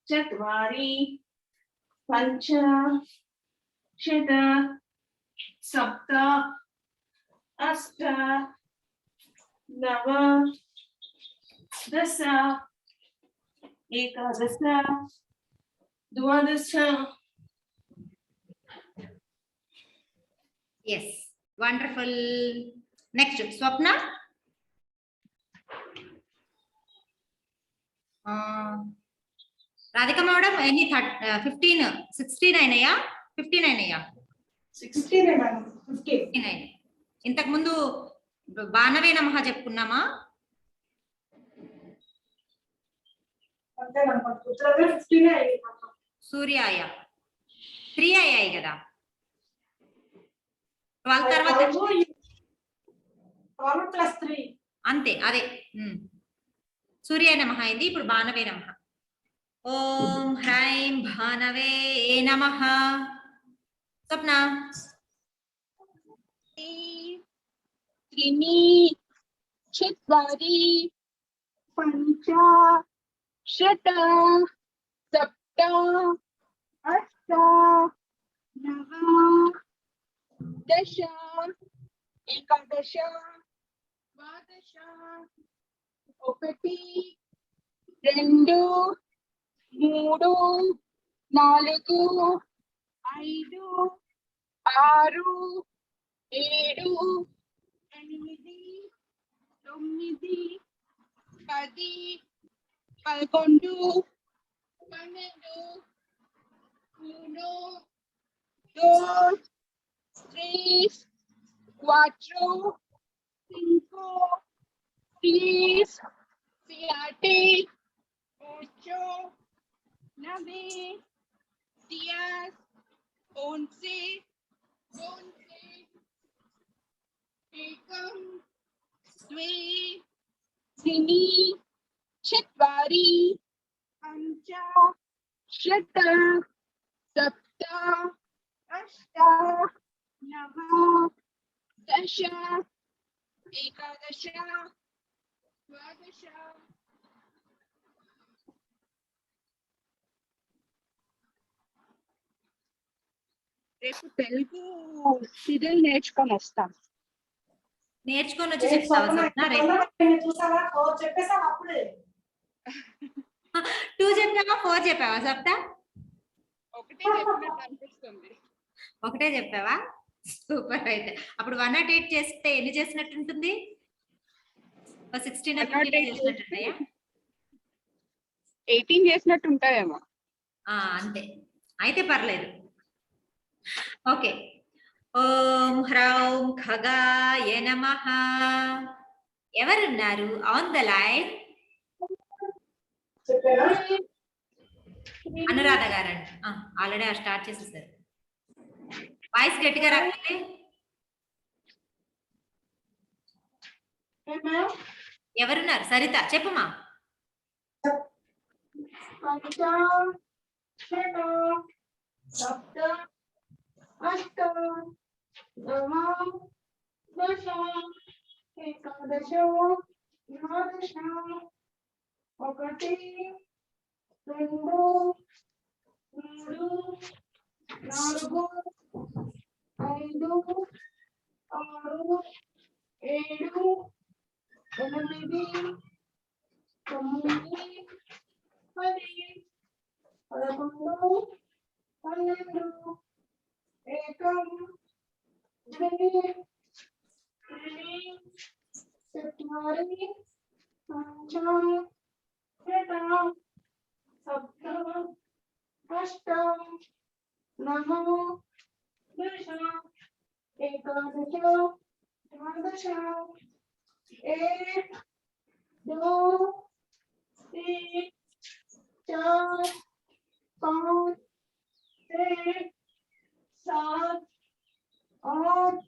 चत्वारि पञ्च षट् सप्त अष्ट नव दश एकादश ద్వాదశ yes, wonderful. Next, Swapna. Radhika madam, any 15, 16 అయినయా 15 అయినయా 16 madam 15 అయినాయి. ఇంతకు ముందు బాణవే నమః చెప్పుకున్నామా? అంతే అనుకుంటున్నా 15 అయ్యింది సూర్యాయ 3 అయ్యాయి కదా. 12 తర్వాత 12 ప్లస్ 3 అంతే అదే. సూర్యాయ నమః అయింది. ఇప్పుడు బాణవే నమః. ఓం హ్రైం భానవే నమః. స్వప్న. त्रीणि चत्वारि पञ्च षट् सप्त अष्ट नव दश एकादश द्वादश ఒకటి రెండు మూడు నాలుగు ఐదు ఆరు 7 8 9 10 11 12 1 2 3 4 5 6 7 8 9 10 11 एकम द्वे त्रीणि चत्वारि पञ्च षट् सप्त अष्ट नव दश एकादश द्वादश రేపు తెలుగు సీరియల్ నేర్చుకొని వస్తాం. నేర్చుకొని వచ్చి చెప్తావా స్వప్న రేపు? చూసావా 4 చెప్పేసావా అప్పుడే 2 చెప్పావా 4 చెప్పావా స్వప్న? ఒకటే చెప్పినట్టు అనిపిస్తుంది. ఒకటే చెప్పావా? సూపర్. అయితే అప్పుడు 108 చేస్తే ఎన్ని చేసినట్టు ఉంటుంది? 16 చేసినట్టుంటాయా? 18 చేసినట్టు ఉంటాయేమో. అంతే అయితే పర్లేదు. ఓకే. ఓం హ్రౌం ఖగాయ నమః. ఎవరున్నారు ఆన్ ద లైన్? అనురాధ గారండి. ఆల్రెడీ స్టార్ట్ చేసేసారు. వాయిస్ గట్టిగా రాకపోతే. ఎవరున్నారు? సరిత చెప్పమ్మా. सप्त अष्ट नव दश एकादश द्वादश ఒకటి రెండు మూడు నాలుగు ఐదు ఆరు ఏడు ఎనిమిది తొమ్మిది 10 11 12 ఏకం ద్వి త్రీణి చత్వారి పంచ షట్ సప్త అష్ట నవ దశ ఏకాదశ ద్వాదశ 1 2 3 4 5 6 7 8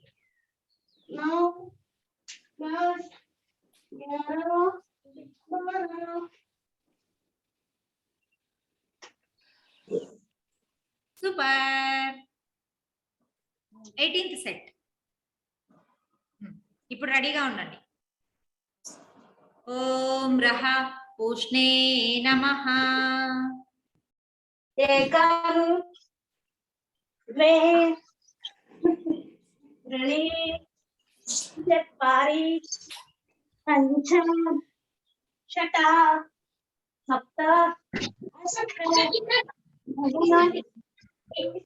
9 10 11 12 సూపర్. 18th set. ఇప్పుడు రెడీగా ఉండండి. ఓం రహ పూష్ణే నమః. एकं द्वे त्रीणि चत्वारि पञ्च षट् सप्त अष्ट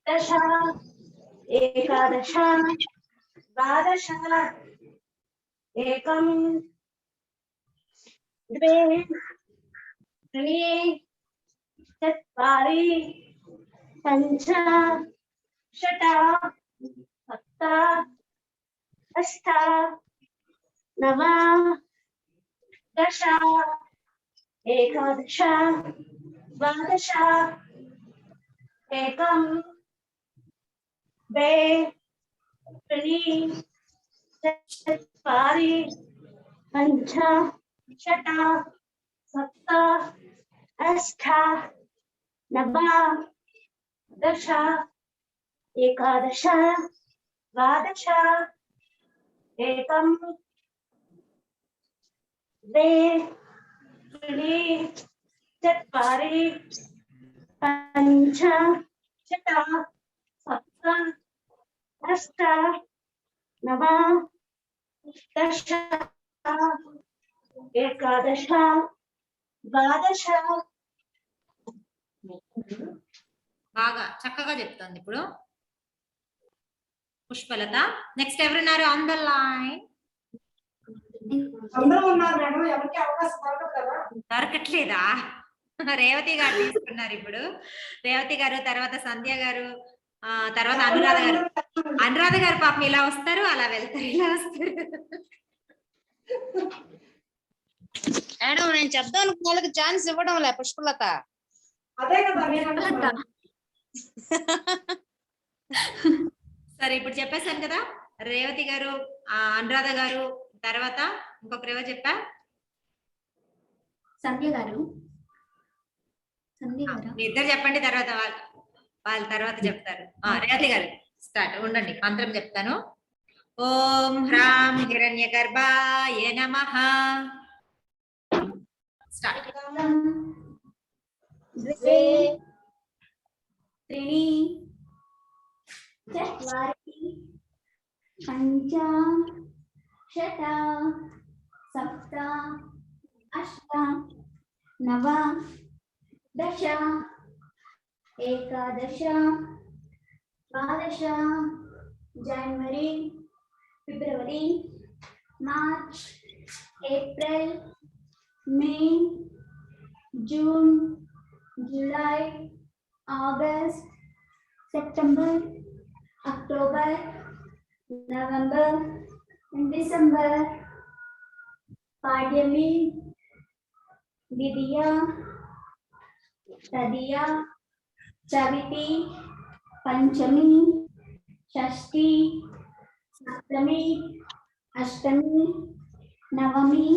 दश एकादश द्वादश एकं द्वे त्रीणि चत्वारि पञ्च षट् सप्त अष्ट नव दश एकादश द्वादश एकं द्वे त्रीणि चत्वारि पञ्च षट् सप्त अष्ट नव दश एकादश द्वादश एकं द्वे त्रीणि चत्वारि पञ्च षट् सप्त अष्ट नव दश एकादश द्वादश బాగా చక్కగా చెప్తుంది ఇప్పుడు పుష్పలత. నెక్స్ట్ ఎవరున్నారు ఆన్ ద లైన్? అందరూ ఉన్నారు మేడం, ఎవరికి అవకాశం దొరకదు కదా. దొరకట్లేదా? రేవతి గారు తీసుకున్నారు ఇప్పుడు. రేవతి గారు, తర్వాత సంధ్య గారు, తర్వాత అనురాధ గారు. అనురాధ గారు పాపం ఇలా వస్తారు, అలా వెళ్తారు, ఇలా వస్తారు. మేడం నేను చెప్దాం అనుకున్న వాళ్ళకి ఛాన్స్ ఇవ్వడం లే పుష్పలత. అదే కదా నేను అంటున్నాను. సరే ఇప్పుడు చెప్పేశాను కదా, రేవతి గారు, అనురాధ గారు, తర్వాత ఇంకొకరు ఎవరు చెప్పా? సంధ్య గారు. మీ ఇద్దరు చెప్పండి, తర్వాత వాళ్ళ తర్వాత చెప్తారు. రేవతి గారు స్టార్ట్. ఉండండి, మంత్రం చెప్తాను. ఓం హ్రాం హిరణ్య గర్భాయ నమః. స్టార్ట్. द्वे त्रीणि चत्वारि पञ्च षट् सप्त अष्ट नव दश एकादश द्वादश जनवरी फेब्रुवरी मार्च एप्रिल मे जून जुलाई अगस्त सितंबर अक्टूबर नवंबर दिसंबर पाड्यमी द्वितीया तृतीया चविति पंचमी षष्ठी सप्तमी अष्टमी नवमी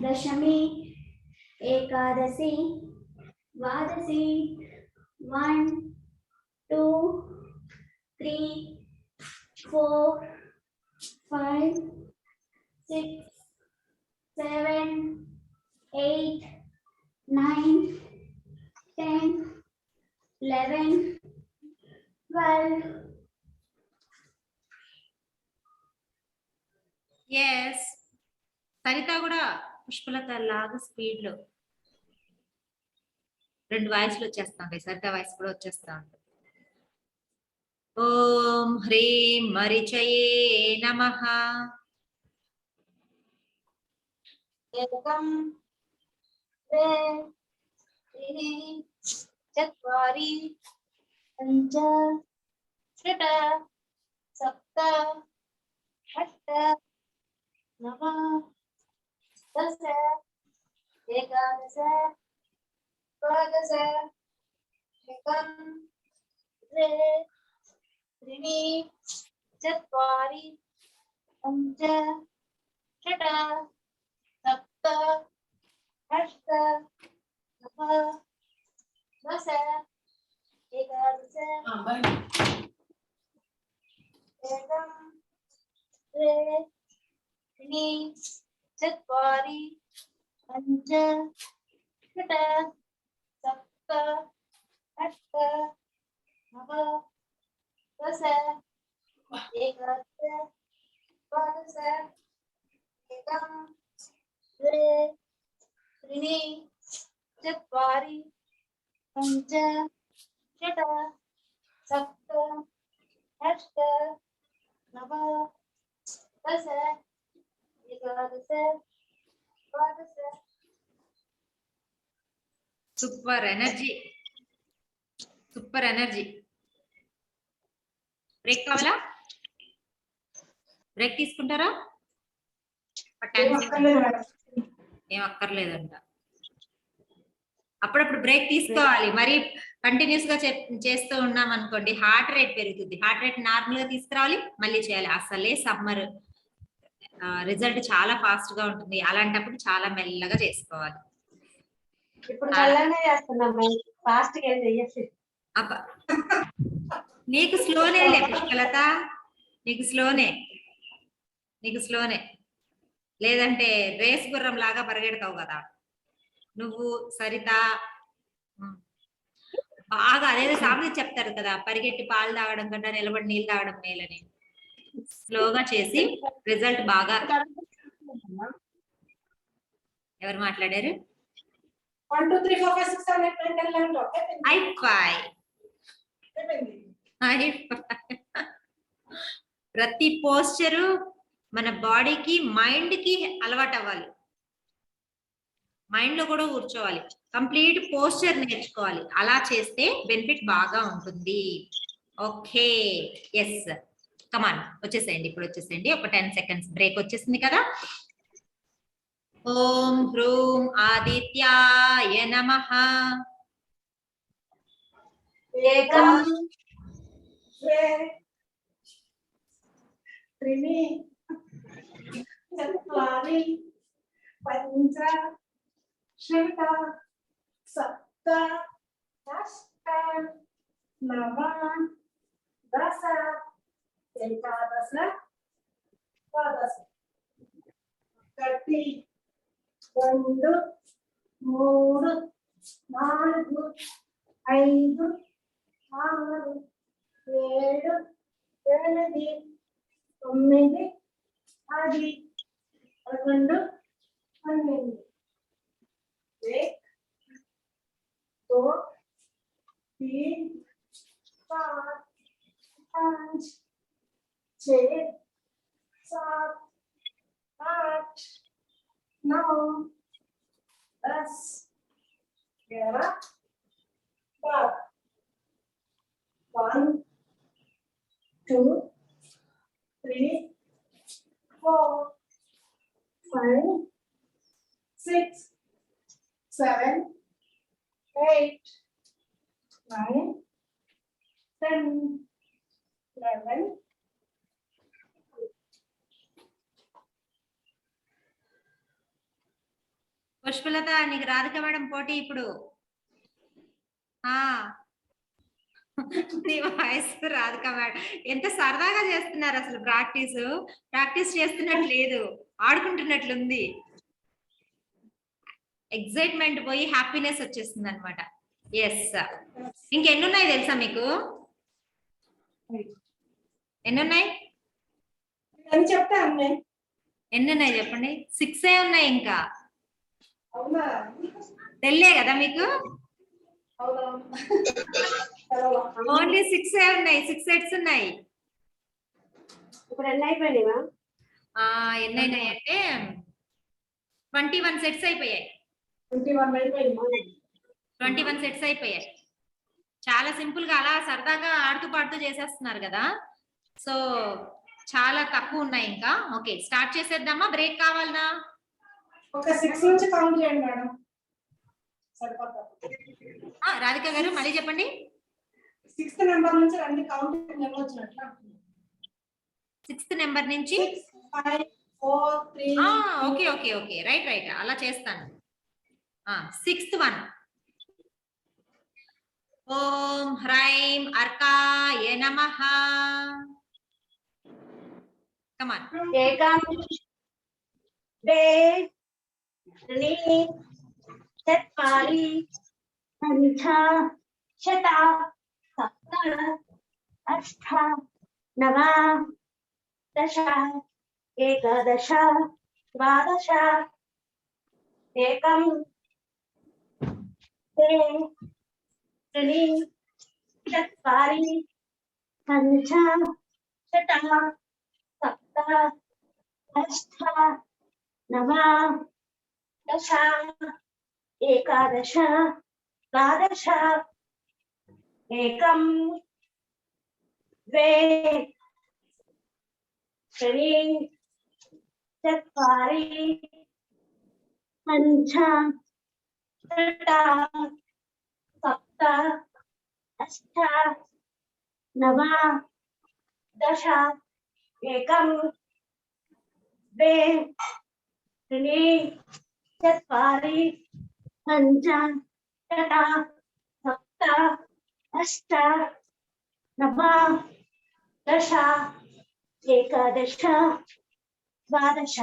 दशमी एकादशी द्वादशी 1 2 3 4 5 6 7 8 9 10 11 12. ఎస్, సరిత కూడా పుష్పలత లాగా స్పీడ్ లో 2 వాయిస్లు వచ్చేస్తా ఉంటాయి. సరిత వాయిస్ కూడా వచ్చేస్తా ఉంటుంది. ఓం హ్రీం మరిచయే నమః. एकं द्वे त्रीणि चत्वारि पञ्च षट् सप्त अष्ट नव दश एकादश द्वादश एकं द्वे त्रीणि चत्वारि पञ्च षट् सप्त अष्ट नव दश एकादश एकं द्वे त्रीणि चत्वारि पञ्च षट् सप्त अष्ट नव दश एकादश द्वादश एकं द्वे त्रीणि चत्वारि पञ्च षट् सप्त अष्ट नव दश एकादश द्वादश super energy, super energy. Break కావాలా? బ్రేక్ తీసుకుంటారా? ఏం అక్కర్లేదంట. అప్పుడప్పుడు బ్రేక్ తీసుకోవాలి. మరి కంటిన్యూస్ గా చేస్తూ ఉన్నాం అనుకోండి హార్ట్ రేట్ పెరుగుతుంది. హార్ట్ రేట్ నార్మల్ గా తీసుకురావాలి, మళ్ళీ చేయాలి. అసలే సమ్మర్ రిజల్ట్ చాలా ఫాస్ట్ గా ఉంటుంది. అలాంటప్పుడు చాలా మెల్లగా చేసుకోవాలి. ఇప్పుడు మెల్లగానే చేస్తున్నాం, ఫాస్ట్ గా ఏం చెయ్యట్లేదు. నీకు స్లోనే పుష్పలత, నీకు స్లోనే, నీకు స్లోనే. లేదంటే రేస్ గుర్రం లాగా పరిగెడతావు కదా నువ్వు. సరిత బాగా అదేదో సామెత చెప్తారు కదా, పరిగెట్టి పాలు తాగడం కన్నా నిలబడి నీళ్ళు తాగడం మేలని. స్లోగా చేసి రిజల్ట్ బాగా. ఎవరు మాట్లాడారు? 1 2 3 4 5 6 7 8 9 10 11 ప్రతి పోస్చరు మన బాడీకి మైండ్ కి అలవాటు అవ్వాలి. మైండ్ లో కూడా కూర్చోవాలి. కంప్లీట్ పోస్చర్ నేర్చుకోవాలి. అలా చేస్తే బెనిఫిట్ బాగా ఉంటుంది. ఓకే, ఎస్, కమాన్ వచ్చేసేయండి. ఇప్పుడు వచ్చేసేయండి. ఒక 10 సెకండ్స్ బ్రేక్ వచ్చేసింది కదా. ఓం హ్రూం ఆదిత్యాయ నమః. ఏకం ద్వే త్రీణి చత్వారి పంచ షట్ సప్త అష్ట నవ దశ ఏకాదశ ద్వాదశ. 1 2 3 4 5 6 7 8 9 10 11 12. 1 2 3 4 5 6 7 8 9 10 11 12. 1 2 3 4 5 6 7 8 9 10 11. పుష్పలత, నీకు రాధిక మేడం పోటీ ఇప్పుడు. నీ వాయిస్ రాధిక మేడం ఎంత సరదాగా చేస్తున్నారు అసలు. ప్రాక్టీస్ చేస్తున్నట్లేదు, ఆడుకుంటున్నట్లుంది. ఎక్సైట్మెంట్ పోయి హ్యాపీనెస్ వచ్చేస్తుంది అనమాట. ఎస్, ఇంకెన్నున్నాయి తెలుసా మీకు? ఎన్నున్నాయి? ఎన్నున్నాయి చెప్పండి. 6 ఉన్నాయి. ఇంకా తెల్లే కదా మీకు? ఓన్లీ 6 ఉన్నాయి. 6 సెట్స్ ఉన్నాయి. ఇప్పుడు ఎన్ని అయిపోయినాయి మ్యామ్? ఎన్నైనాయి అంటే 21 సెట్స్ అయిపోయాయి. 21 సెట్స్ అయిపోయాయి. చాలా సింపుల్ గా అలా సరదాగా ఆడుతూ పాడుతూ చేసేస్తున్నారు కదా. సో చాలా తక్కువ ఉన్నాయి ఇంకా. ఓకే, స్టార్ట్ చేసేద్దామా? బ్రేక్ కావాలనా? ఒక 6 నుంచి కౌంట్ చేయండి మేడం, సరిపోతుంది. రాధిక గారు మళ్ళీ చెప్పండి. 6th నెంబర్ నుంచి రండి, కౌంటింగ్ వచ్చినట్లు. 6th నెంబర్ నుంచి 6 5 4 3. Okay okay okay, right right, అలా చేస్తాను. 6th one. ఓం హ్రైం అర్కాయ నమః. కమాన్. ఏకం ద్వే త్రీణి చత్వారి పంచ షట్ సప్త అష్ట నవ దశ ఏకాదశ ద్వాదశ. ఏకం ద్వే త్రీణి चत्वारि पञ्च षट् सप्त अष्ट नव दश एकादश द्वादश एकं द्वे त्रीणि चत्वारि पञ्च षट् सप्त अष्ट नव दश एकं द्वे त्रीणि चत्वारि पञ्च षट् सप्त अष्ट नव दश एकादश द्वादश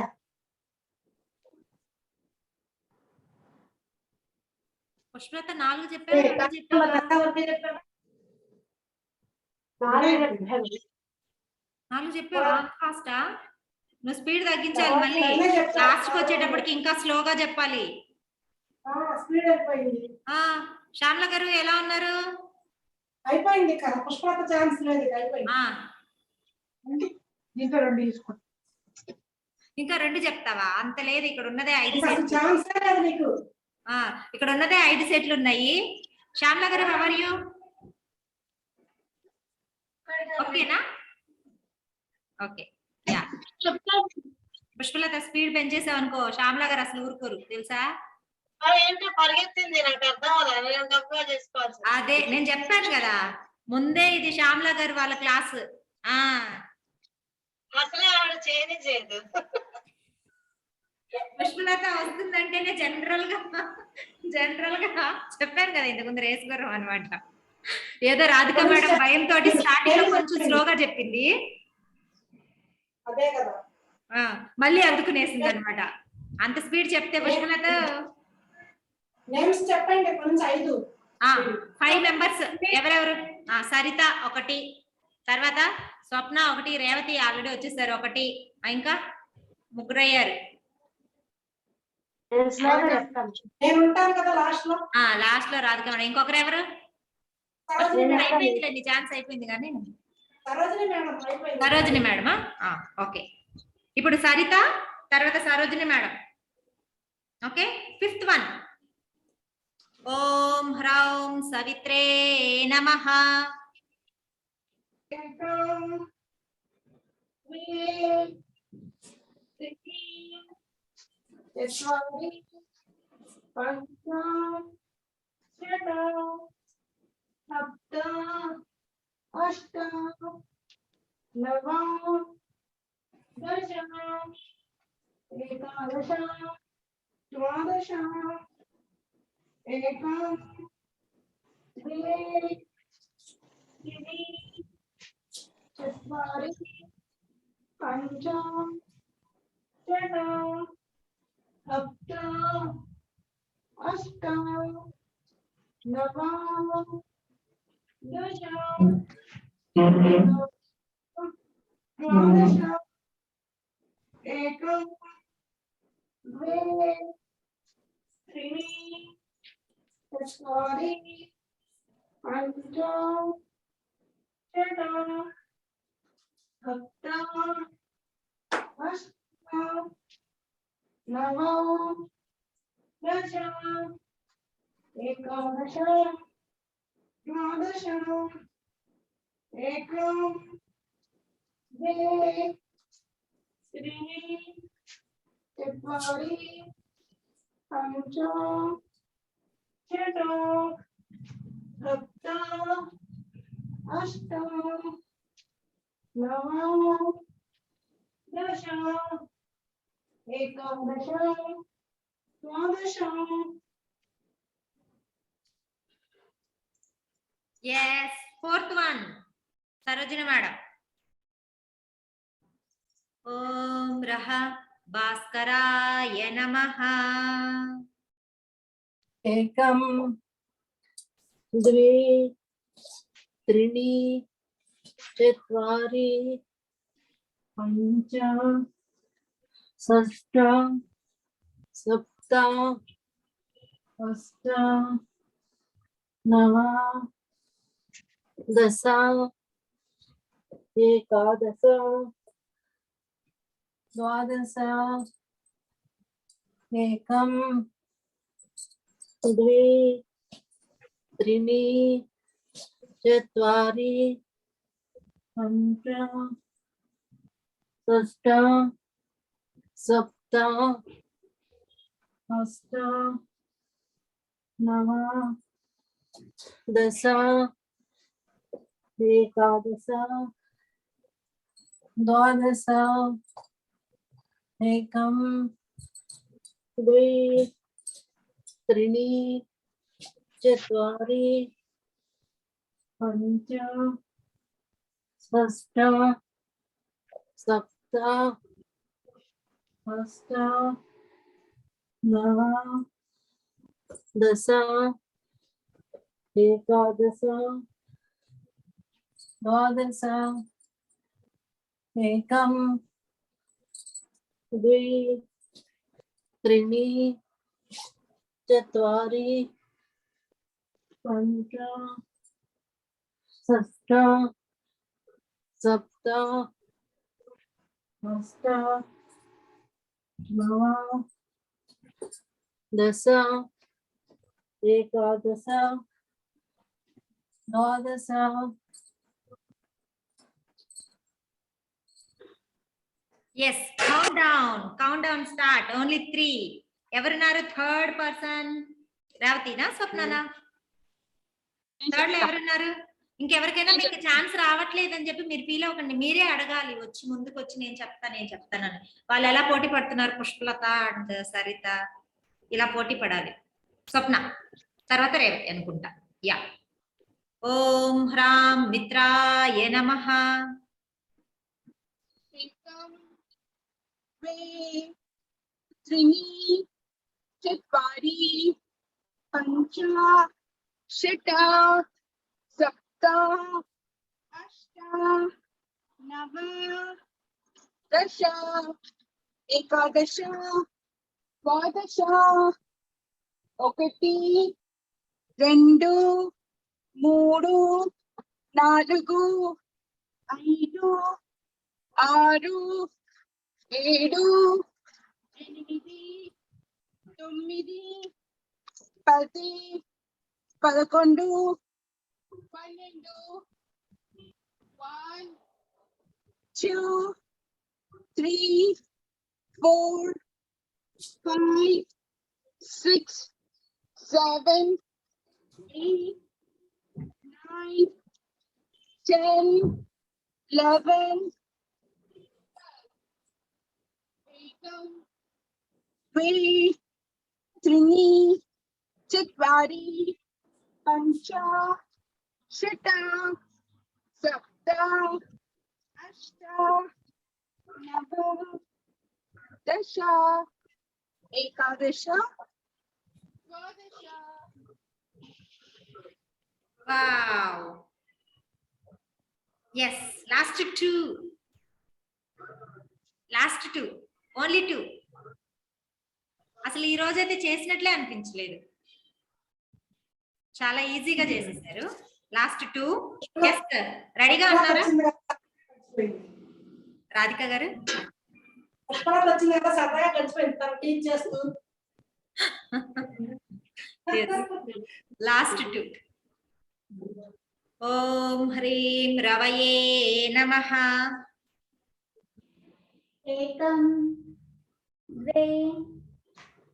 పుష్పలత 4 చెప్పారు, 2 చెప్పావా? 4 చెప్పావా? ఫాస్టా? నువ్వు స్పీడ్ తగ్గించాలి, మళ్ళీ లాస్ట్ కి వచ్చేటప్పటికి ఇంకా స్లోగా చెప్పాలి. స్పీడ్ అయిపోయింది. శ్యామల గారు ఎలా ఉన్నారు? అయిపోయింది కదా, పుష్పలత ఛాన్స్ లేదు, అయిపోయింది. ఇంకా 2 తీసుకో. ఇంకా 2 చెప్తావా? అంత లేదు, ఇక్కడ ఉన్నదే 5 సెట్లు. ఛాన్స్ లేదు నీకు. ఇక్కడ ఉన్నదే 5 సెట్లు ఉన్నాయి. Shyamala garu how are you? ఓకేనా? Okay yeah. పుష్పలత స్పీడ్ పెంచేసావు అనుకో, శ్యామల గారు అసలు ఊరుకోరు తెలుసా? ఏంటో పరిగెత్తింది, నాకు అర్థం చేసుకోవాలి. అదే నేను చెప్పాను కదా ముందే, ఇది శ్యామల గారు వాళ్ళ క్లాస్. అసలే ఆవిడ చేయదు. పుష్పలత వస్తుందంటేనే జనరల్ గా చెప్పాను కదా ఇంతకుముందు రేస్ గుర్రం అనమాట. ఏదో రాధిక మేడం భయంతో స్టార్టింగ్ లో కొంచెం స్లోగా చెప్పింది, అదే కదా మళ్ళీ అందుకునేసింది అనమాట. అంత స్పీడ్ చెప్తే పుష్పలత. నేమ్స్ చెప్పండి కొంచెం. 5 మెంబర్స్ ఎవరెవరు? సరిత 1, తర్వాత స్వప్న 1, రేవతి ఆల్రెడీ వచ్చేసారు 1, ఇంకా 3 అయ్యారు. నేను ఉంటాను కదా లాస్ట్ లో. లాస్ట్ లో రాధిక మేడం. ఇంకొకరు ఎవరు? అయిపోయింది, ఛాన్స్ అయిపోయింది కానీ సరోజిని మేడమా? ఓకే, ఇప్పుడు సరిత తర్వాత Sarojini madam. Okay, 5th one. ఓం హ్రౌం సవిత్రే నమః. सप्त अष्ट नव दश एकादश द्वादश एकं द्वे त्रीणि चत्वारि पञ्च षट् सप्त अष्ट नव दश द्वादश एकं द्वे त्रीणि चत्वारि पञ्च षट् सप्त अष्ट नव दश एकादश द्वादश एकं द्वे त्रीणि चत्वारि पञ्च षट् सप्त अष्ट नव दश एकादश द्वादश. Yes, 4th one. Sarojini madam. Om Raha Bhaskaraya Namaha. एकं द्वे त्रीणि चत्वारि पञ्च षष्ठ सप्त अष्ट नव दश एकादश द्वादश एकं द्वे त्रीणि चत्वारि पञ्च षष्ठ सप्त अष्ट नव दश एकादश द्वादश एकं द्वे त्रीणि चत्वारि पञ्च षष्ठ सप्त अष्ट नव दश एकादश द्वादश एकं द्वे त्रीणि चत्वारि पञ्च षष्ठ सप्त अष्ट नव दश एकादश द्वादश Yes, count down start. Only 3. ఎవరున్నారు థర్డ్ పర్సన్? రేవతినా స్వప్ననా? థర్డ్ లో ఎవరున్నారు? ఇంకెవరికైనా మీకు ఛాన్స్ రావట్లేదని చెప్పి మీరు ఫీల్ అవ్వకండి, మీరే అడగాలి వచ్చి ముందుకు వచ్చి నేను చెప్తానని. వాళ్ళు ఎలా పోటీ పడుతున్నారు? పుష్పలత అండ్ సరిత ఇలా పోటీ పడాలి. స్వప్న తర్వాత రేవతి అనుకుంటా. యా. ఓం హ్రాం మిత్రాయ నమః. त्रीणि चत्वारि पञ्च षट् सप्त अष्ट नव दश एकादश द्वादश ఒకటి రెండు మూడు నాలుగు ఐదు ఆరు ఏడు ఎనిమిది తొమ్మిది 10 11 12 1 2 3 4 5 6 7 8 9 10 11 द्वे त्रीणि चत्वारि पञ्च षट् सप्त अष्ट नव दश एकादश द्वादश. Wow. Yes, last two. Only 2. అసలు ఈ రోజైతే చేసినట్లే అనిపించలేదు, చాలా ఈజీగా చేసేసారు. లాస్ట్ 2. జస్ట్ రెడీగా ఉన్నారా రాధిక గారు? లాస్ట్ 2. ఓం హ్రీం రవయే నమః. एकं द्वे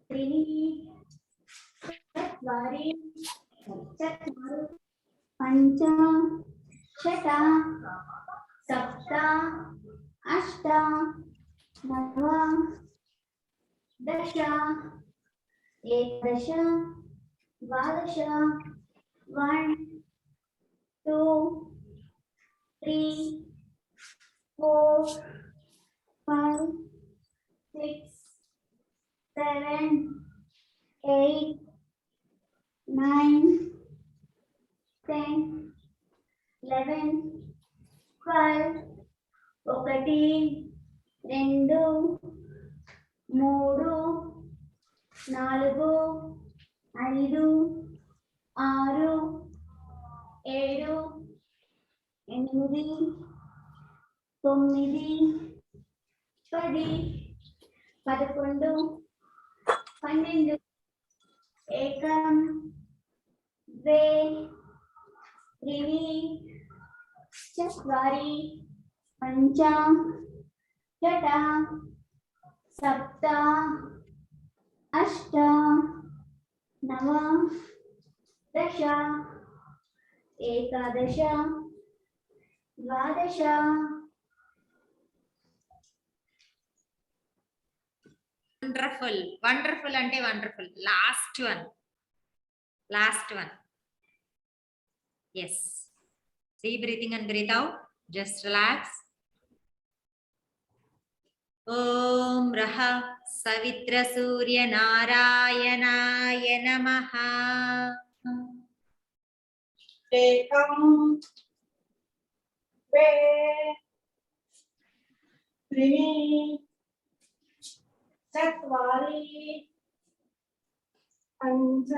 त्रीणि चत्वारि पञ्च षट् सप्त अष्ट नव दश एकादश द्वादश 1 2 3 4 5 6 7 8 9 10 11 12 ఒకటి రెండు మూడు నాలుగు ఐదు ఆరు ఏడు 8 9 10 11 12 एकं द्वे त्रीणि चत्वारि पञ्च षट् सप्त अष्ट नव दश एकादश द्वादश వండర్ఫుల్ వండర్ఫుల్ అంటే wonderful. Last one. Yes, deep breathing and breath out. Just relax. ఓం రహ సవిత్ర సూర్య నారాయణాయ నమః. एकं द्वे त्रीणि चत्वारि पञ्च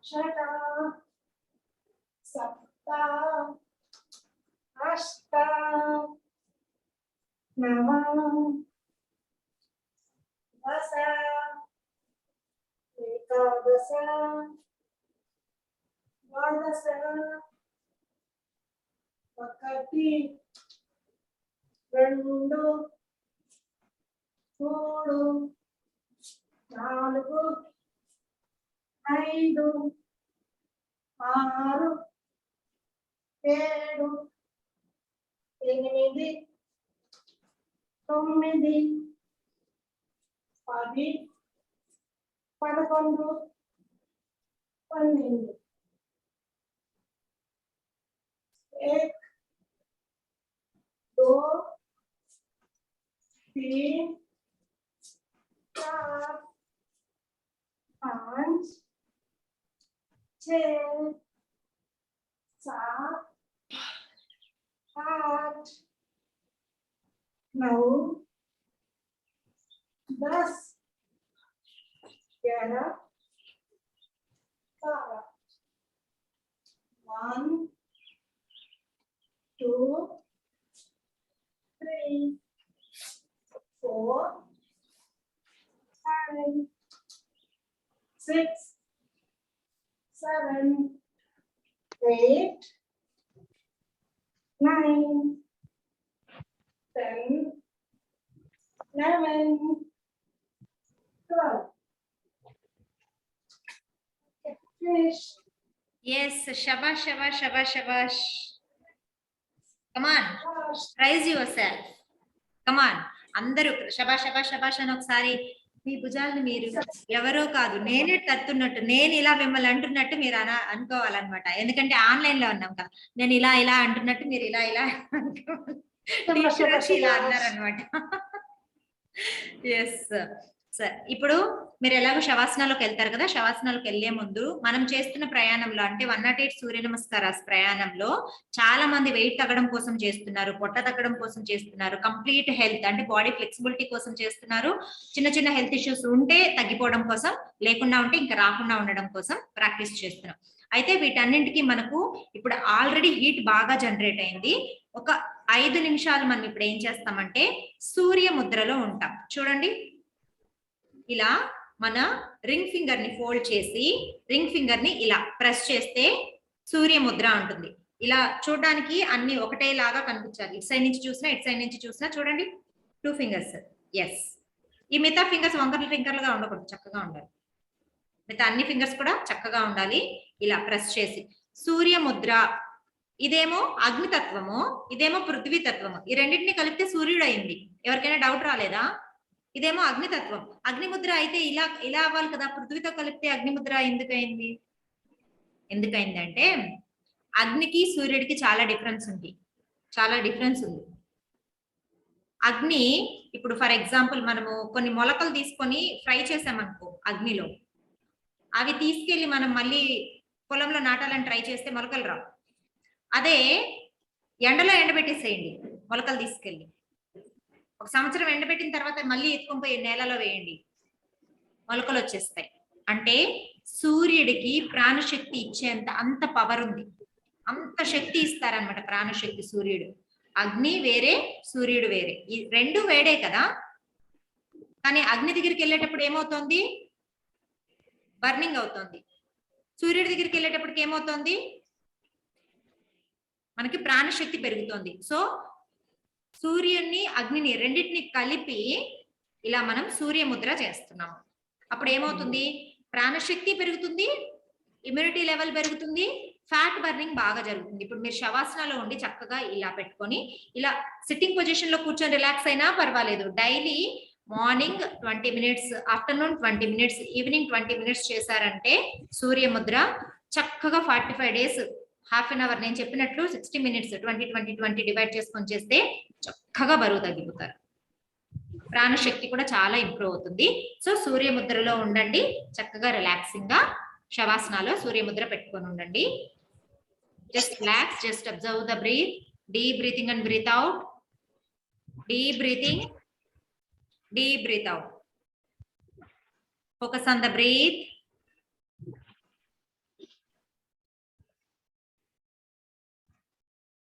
षट् सप्त अष्ट नव दश एकादश द्वादश ఒకటి రెండు మూడు నాలుగు ఐదు ఆరు ఏడు ఎనిమిది తొమ్మిది 10 11 12 एक 2 3 4 5 6 7 8 9 10 11 12 1 2 3 4 5 6 7 8 9 10 11 12 finish. Yes, shabash, shabash, shabash, shabash. Come on, praise yourself. Come on, అందరూ శబాష్ శబాష్ శబాష్ అని ఒకసారి మీ భుజాలను మీరు ఎవరో కాదు నేనే తత్తున్నట్టు, నేను ఇలా మిమ్మల్ని అంటున్నట్టు మీరు అనుకోవాలన్నమాట. ఎందుకంటే ఆన్లైన్ లో ఉన్నాం కదా, నేను ఇలా ఇలా అంటున్నట్టు మీరు ఇలా ఇలా ఇలా అన్నారనమాట. Yes sir. ఇప్పుడు మీరు ఎలాగో శవాసనాలకు వెళ్తారు కదా, శవాసనాలకు వెళ్లే ముందు మనం చేస్తున్న ప్రయాణంలో అంటే 108 సూర్య నమస్కారాస్ ప్రయాణంలో చాలా మంది వెయిట్ తగ్గడం కోసం చేస్తున్నారు, పొట్ట తగ్గడం కోసం చేస్తున్నారు, కంప్లీట్ హెల్త్ అంటే బాడీ ఫ్లెక్సిబిలిటీ కోసం చేస్తున్నారు, చిన్న చిన్న హెల్త్ ఇష్యూస్ ఉంటే తగ్గిపోవడం కోసం, లేకుండా ఉంటే ఇంకా రాకుండా ఉండడం కోసం ప్రాక్టీస్ చేస్తున్నాం. అయితే వీటన్నింటికి మనకు ఇప్పుడు ఆల్రెడీ హీట్ బాగా జనరేట్ అయింది. ఒక 5 నిమిషాలు మనం ఇప్పుడు ఏం చేస్తామంటే సూర్య ముద్రలో ఉంటాం. చూడండి, ఇలా మన రింగ్ ఫింగర్ ని ఫోల్డ్ చేసి రింగ్ ఫింగర్ ని ఇలా ప్రెస్ చేస్తే సూర్య ముద్ర ఉంటుంది. ఇలా చూడడానికి అన్ని ఒకటేలాగా కనిపించాలి. ఇటు సైడ్ నుంచి చూసినా ఇటు సైడ్ నుంచి చూసినా చూడండి 2 ఫింగర్స్. ఎస్, ఈ మిగతా ఫింగర్స్ వంకర్లు టింకర్లుగా ఉండకూడదు, చక్కగా ఉండాలి. మిగతా అన్ని ఫింగర్స్ కూడా చక్కగా ఉండాలి. ఇలా ప్రెస్ చేసి సూర్య ముద్ర. ఇదేమో అగ్నితత్వము, ఇదేమో పృథ్వీ తత్వము. ఈ రెండింటిని కలిపితే సూర్యుడు అయింది. ఎవరికైనా డౌట్ రాలేదా? ఇదేమో అగ్నితత్వం, అగ్నిముద్ర అయితే ఇలా ఇలా అవ్వాలి కదా, పృథ్వీతో కలిపితే అగ్నిముద్ర ఎందుకైంది? అంటే అగ్నికి సూర్యుడికి చాలా డిఫరెన్స్ ఉంది. అగ్ని ఇప్పుడు ఫర్ ఎగ్జాంపుల్ మనము కొన్ని మొలకలు తీసుకొని ఫ్రై చేసామనుకో అగ్నిలో, అవి తీసుకెళ్లి మనం మళ్ళీ పొలంలో నాటాలని ట్రై చేస్తే మొలకలు రావు. అదే ఎండలో ఎండబెట్టేసేయండి మొలకలు తీసుకెళ్ళి, 1 సంవత్సరం ఎండబెట్టిన తర్వాత మళ్ళీ ఎత్తుకొని పోయి నేలలో వేయండి, మొలకలు వచ్చేస్తాయి. అంటే సూర్యుడికి ప్రాణశక్తి ఇచ్చేంత అంత పవర్ ఉంది. అంత శక్తి ఇస్తారనమాట ప్రాణశక్తి సూర్యుడు. అగ్ని వేరే, సూర్యుడు వేరే, ఈ రెండు వేడే కదా. కానీ అగ్ని దగ్గరికి వెళ్ళేటప్పుడు ఏమవుతుంది? బర్నింగ్ అవుతుంది. సూర్యుడి దగ్గరికి వెళ్ళేటప్పటికి ఏమవుతుంది? మనకి ప్రాణశక్తి పెరుగుతుంది. సో సూర్యుని అగ్నిని రెండింటిని కలిపి ఇలా మనం సూర్యముద్ర చేస్తున్నాము. అప్పుడు ఏమవుతుంది? ప్రాణశక్తి పెరుగుతుంది, ఇమ్యూనిటీ లెవెల్ పెరుగుతుంది, ఫ్యాట్ బర్నింగ్ బాగా జరుగుతుంది. ఇప్పుడు మీరు శవాసనాలో ఉండి చక్కగా ఇలా పెట్టుకొని ఇలా సిట్టింగ్ పొజిషన్ లో కూర్చొని రిలాక్స్ అయినా పర్వాలేదు. Daily morning 20 minutes, afternoon 20 minutes, evening 20 minutes చేశారంటే సూర్యముద్ర చక్కగా 45 days, హాఫ్ అన్ అవర్, నేను చెప్పినట్లు 60 minutes 20 డివైడ్ చేసుకొని చేస్తే చక్కగా బరువు తగ్గిపోతారు. ప్రాణశక్తి కూడా చాలా ఇంప్రూవ్ అవుతుంది. సో సూర్యముద్రలో ఉండండి, చక్కగా రిలాక్సింగ్ గా శవాసనాలో సూర్యముద్ర పెట్టుకొని ఉండండి. Just relax, just observe the breath, deep breathing and breath out, deep breathing, deep breath out. Focus on the breath.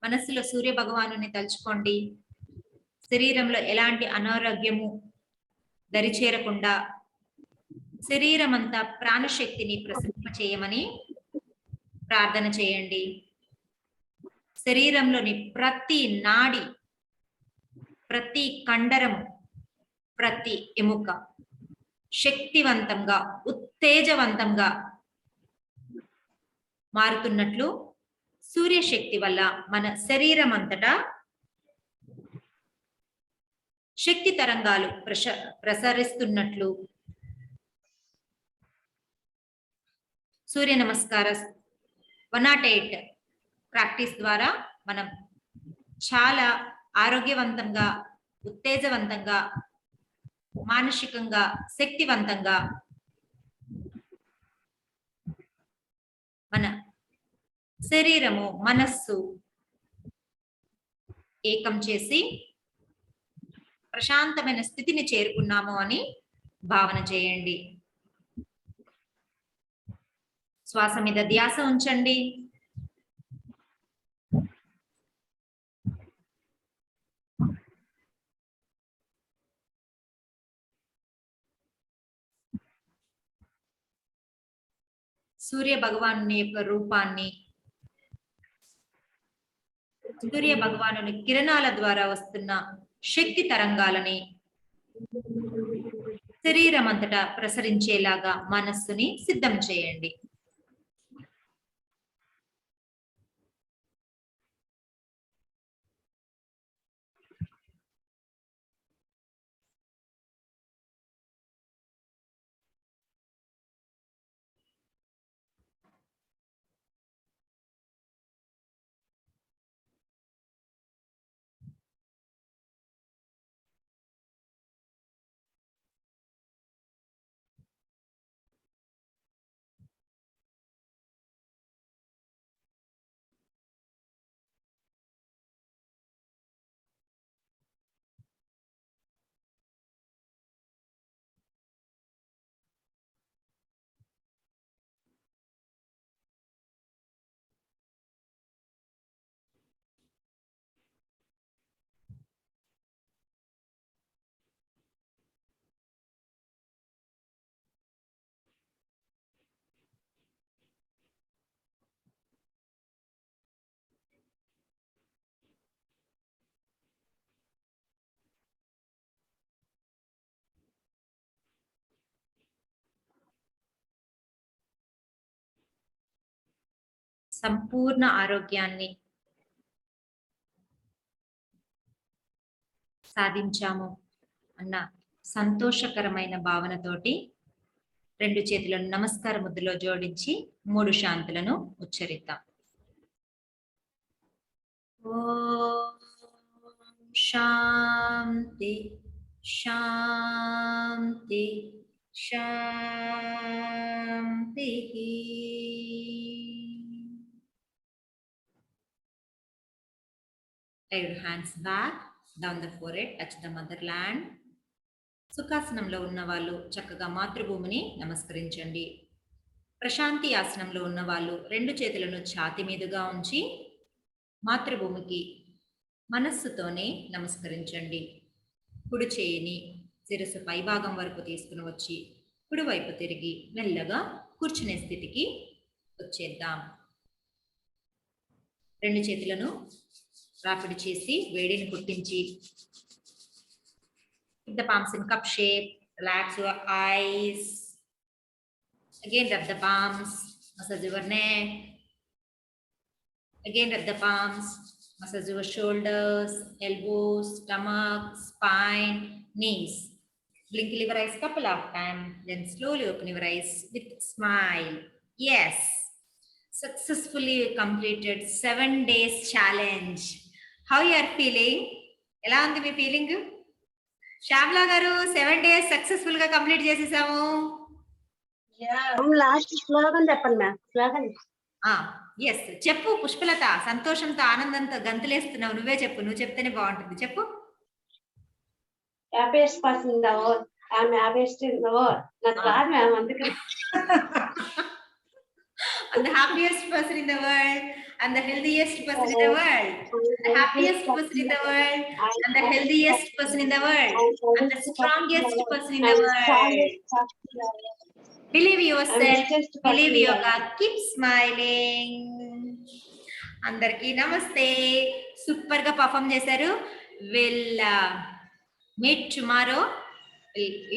మనస్సులో సూర్య భగవానుని తలుచుకోండి. శరీరంలో ఎలాంటి అనారోగ్యము దరిచేరకుండా శరీరం అంతా ప్రాణశక్తిని ప్రసరింపచేయమని ప్రార్థన చేయండి. శరీరంలోని ప్రతి నాడి, ప్రతి కండరము, ప్రతి ఎముక శక్తివంతంగా, ఉత్తేజవంతంగా మారుతున్నట్లు సూర్యశక్తి వల్ల మన శరీరం అంతటా శక్తి తరంగాలు ప్రసరిస్తున్నట్లు సూర్య నమస్కార 108 ప్రాక్టీస్ ద్వారా మనం చాలా ఆరోగ్యవంతంగా, ఉత్తేజవంతంగా, మానసికంగా శక్తివంతంగా మన శరీరము, మనస్సు ఏకం చేసి ప్రశాంతమైన స్థితిని చేరుకున్నాము అని భావన చేయండి. శ్వాస మీద ధ్యాస ఉంచండి. సూర్య భగవాను యొక్క రూపాన్ని, సూర్య భగవాను కిరణాల ద్వారా వస్తున్న శక్తి తరంగాలని శరీరం అంతటా ప్రసరించేలాగా మనస్సుని సిద్ధం చేయండి. సంపూర్ణ ఆరోగ్యాన్ని సాధించాము అన్న సంతోషకరమైన భావనతోటి రెండు చేతులను నమస్కార ముద్రలో జోడించి 3 శాంతులను ఉచ్చరిద్దాం. ఓం శాంతి శాంతి శాంతి. Lay your hands back, down the forehead, touch the motherland. సుఖాసనంలో ఉన్న వాళ్ళు చక్కగా మాతృభూమిని నమస్కరించండి. ప్రశాంతి ఆసనంలో ఉన్న వాళ్ళు 2 చేతులను ఛాతీ మీదుగా ఉంచి మాతృభూమికి మనస్సుతోనే నమస్కరించండి. కుడి చేయిని శిరస్సు పైభాగం వరకు తీసుకుని వచ్చి కుడివైపు తిరిగి మెల్లగా కూర్చునే స్థితికి వచ్చేద్దాం. 2 చేతులను రాపిడి చేసి వేడిని పుట్టించి keep the palms in cup shape, relax your eyes. Again rub the palms, massage your neck. Again rub the palms, massage your shoulders, elbows, stomach, spine, knees. Blink your eyes couple of times, then slowly open your eyes with smile. Yes, successfully completed 7 days challenge. How you are feeling? ఎలా ఉంది మీ feeling? Shyamla గారు 7 days successful గా complete చేసేసాము. Last slogan చెప్పండి ma'am. Slogan yes చెప్పు పుష్పలత. సంతోషంతో ఆనందంతో గంతులేస్తున్నావు, నువ్వే చెప్పు. నువ్వు చెప్తేనే బాగుంటుంది, చెప్పు. Happiest person in the world. I'm happiest in the world. నాకు రాదు మ్యామ్, అందుకే. And the happiest person in the world and the healthiest person in the world. The happiest person in the world and the healthiest person in the world and the strongest person in the world. Believe yourself, believe yoga, keep smiling. Andarki namaste. Super ga perform చేశారు. Will meet tomorrow.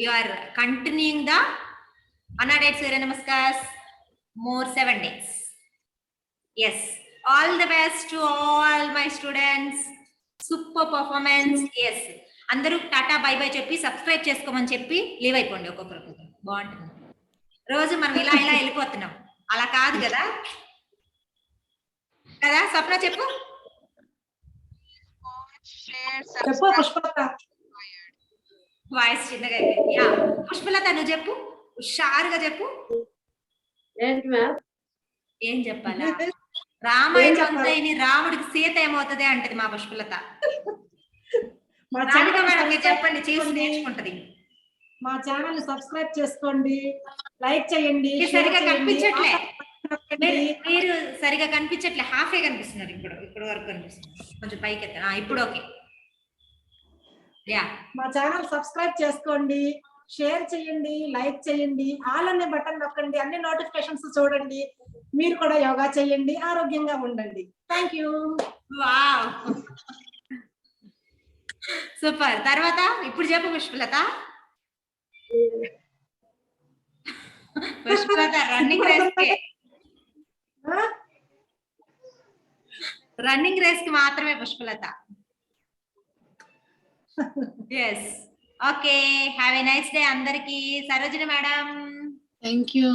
You are continuing the unaided Surya Namaskars. More 7 days. Yes, all the best to all my students. Super performance. Yes, అందరూ tata bye by చెప్పి subscribe చేసుకోమని చెప్పి leave అయిపోండి ఒక్కొక్కరికి. బాగుంటుంది. రోజు మనం ఇలా ఇలా వెళ్ళిపోతున్నాం, అలా కాదు కదా కదా. స్వప్న చెప్పు. చెప్పు పుష్పలత. వాయిస్ చిన్నగా అయిపోయింది. పుష్పలత నువ్వు చెప్పు, హుషారుగా చెప్పు. ఏంటి మ్యామ్? ఏం చెప్పాలా? రామాయణం అంతైని రాముడికి సీత ఏమవుతుంది అంటది మా పుష్పలత. చెప్పండి, చేసి నేర్చుకుంటది. మా ఛానల్ ని సబ్స్క్రైబ్ చేసుకోండి, లైక్ చేయండి. సరిగా కనిపించట్లే, మీరు సరిగా కనిపించట్లే, హాఫే కనిపిస్తున్నారు. ఇప్పుడు వరకు కనిపిస్తున్నారు. కొంచెం పైకి ఎత్తా. ఇప్పుడు ఓకే. మా ఛానల్ సబ్స్క్రైబ్ చేసుకోండి, షేర్ చేయండి, లైక్ చేయండి, ఆల్ అనే బటన్ నొక్కండి, అన్ని నోటిఫికేషన్స్ చూడండి. మీరు కూడా యోగా చేయండి, ఆరోగ్యంగా ఉండండి. Thank you. Wow, super. తర్వాత ఇప్పుడు చెప్పు పుష్పలత. పుష్పలత రన్నింగ్ రేస్ కి మాత్రమే Pushpalatha. Yes, okay. Have a nice day అందరికి. Sarojini madam. Thank you.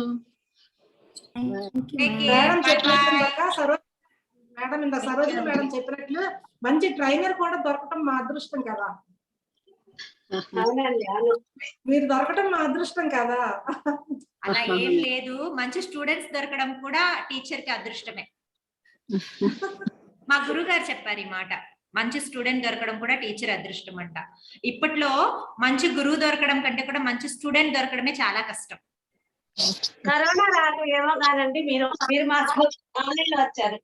Madam ఇంత సరోజిని మేడం చెప్పినట్లు మంచి ట్రైనర్ కూడా దొరకటం మా అదృష్టం కదా. మీరు దొరకటం మా అదృష్టం కదా. అలా ఏం లేదు, మంచి స్టూడెంట్స్ దొరకడం కూడా టీచర్ కి అదృష్టమే. మా గురువు గారు చెప్పారు ఈ మాట. మంచి స్టూడెంట్ దొరకడం కూడా టీచర్ అదృష్టం అంట. ఇప్పట్లో మంచి గురువు దొరకడం కంటే కూడా మంచి స్టూడెంట్ దొరకడమే చాలా కష్టం. కరోనా రాదు ఏమో కాదండి, మీరు మాకు ఆన్లైన్ లో వచ్చారు.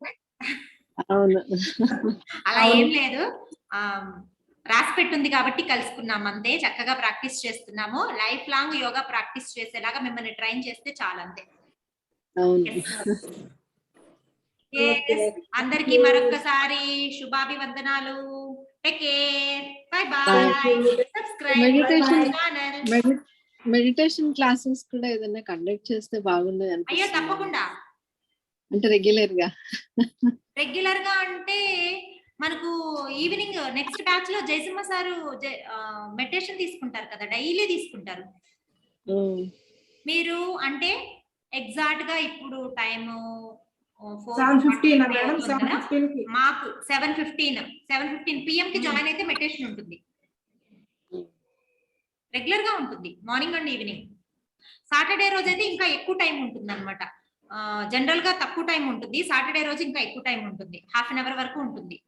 అలా ఏం లేదు, రాసి పెట్టుంది కాబట్టి కలుసుకున్నాం అంతే. చక్కగా ప్రాక్టీస్ చేస్తున్నాము. లైఫ్ లాంగ్ యోగా ప్రాక్టీస్ చేసేలాగా మిమ్మల్ని ట్రైన్ చేస్తే చాలంతే. అందరికి మరొకసారి శుభాభివందనాలు. Take care, by by. Subscribe. Meditation classes కూడా ఏదైనా కండక్ట్ చేస్తే బాగుండదు అనిపిస్తుంది. అయ్యో తప్పకుండా. అంటే రెగ్యులర్ గా అంటే మనకు ఈవినింగ్ నెక్స్ట్ బ్యాచ్ లో జయసింహ సారు మెడిటేషన్ తీసుకుంటారు కదా, డైలీ తీసుకుంటారు. మీరు అంటే ఎగ్జాక్ట్ గా ఇప్పుడు టైము మాకు 7:15 PM కి జాయిన్ అయితే మెడిటేషన్ ఉంటుంది. రెగ్యులర్ గా ఉంటుంది, మార్నింగ్ అండ్ ఈవినింగ్. సాటర్డే రోజు అయితే ఇంకా ఎక్కువ టైం ఉంటుంది అనమాట. జనరల్ గా తక్కువ టైం ఉంటుంది, సాటర్డే రోజు ఇంకా ఎక్కువ టైం ఉంటుంది. 1/2 hour వరకు ఉంటుంది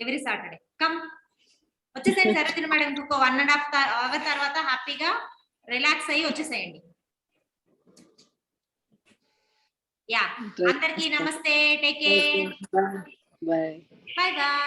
ఎవ్రీ సాటర్డే. కమ్ వచ్చేసేయండి సరోజిని మేడం. ఇంకొక 1.5 hour తర్వాత హ్యాపీగా రిలాక్స్ అయ్యి వచ్చేసేయండి. యా అందరికీ నమస్తే, take care, bye. Bye by.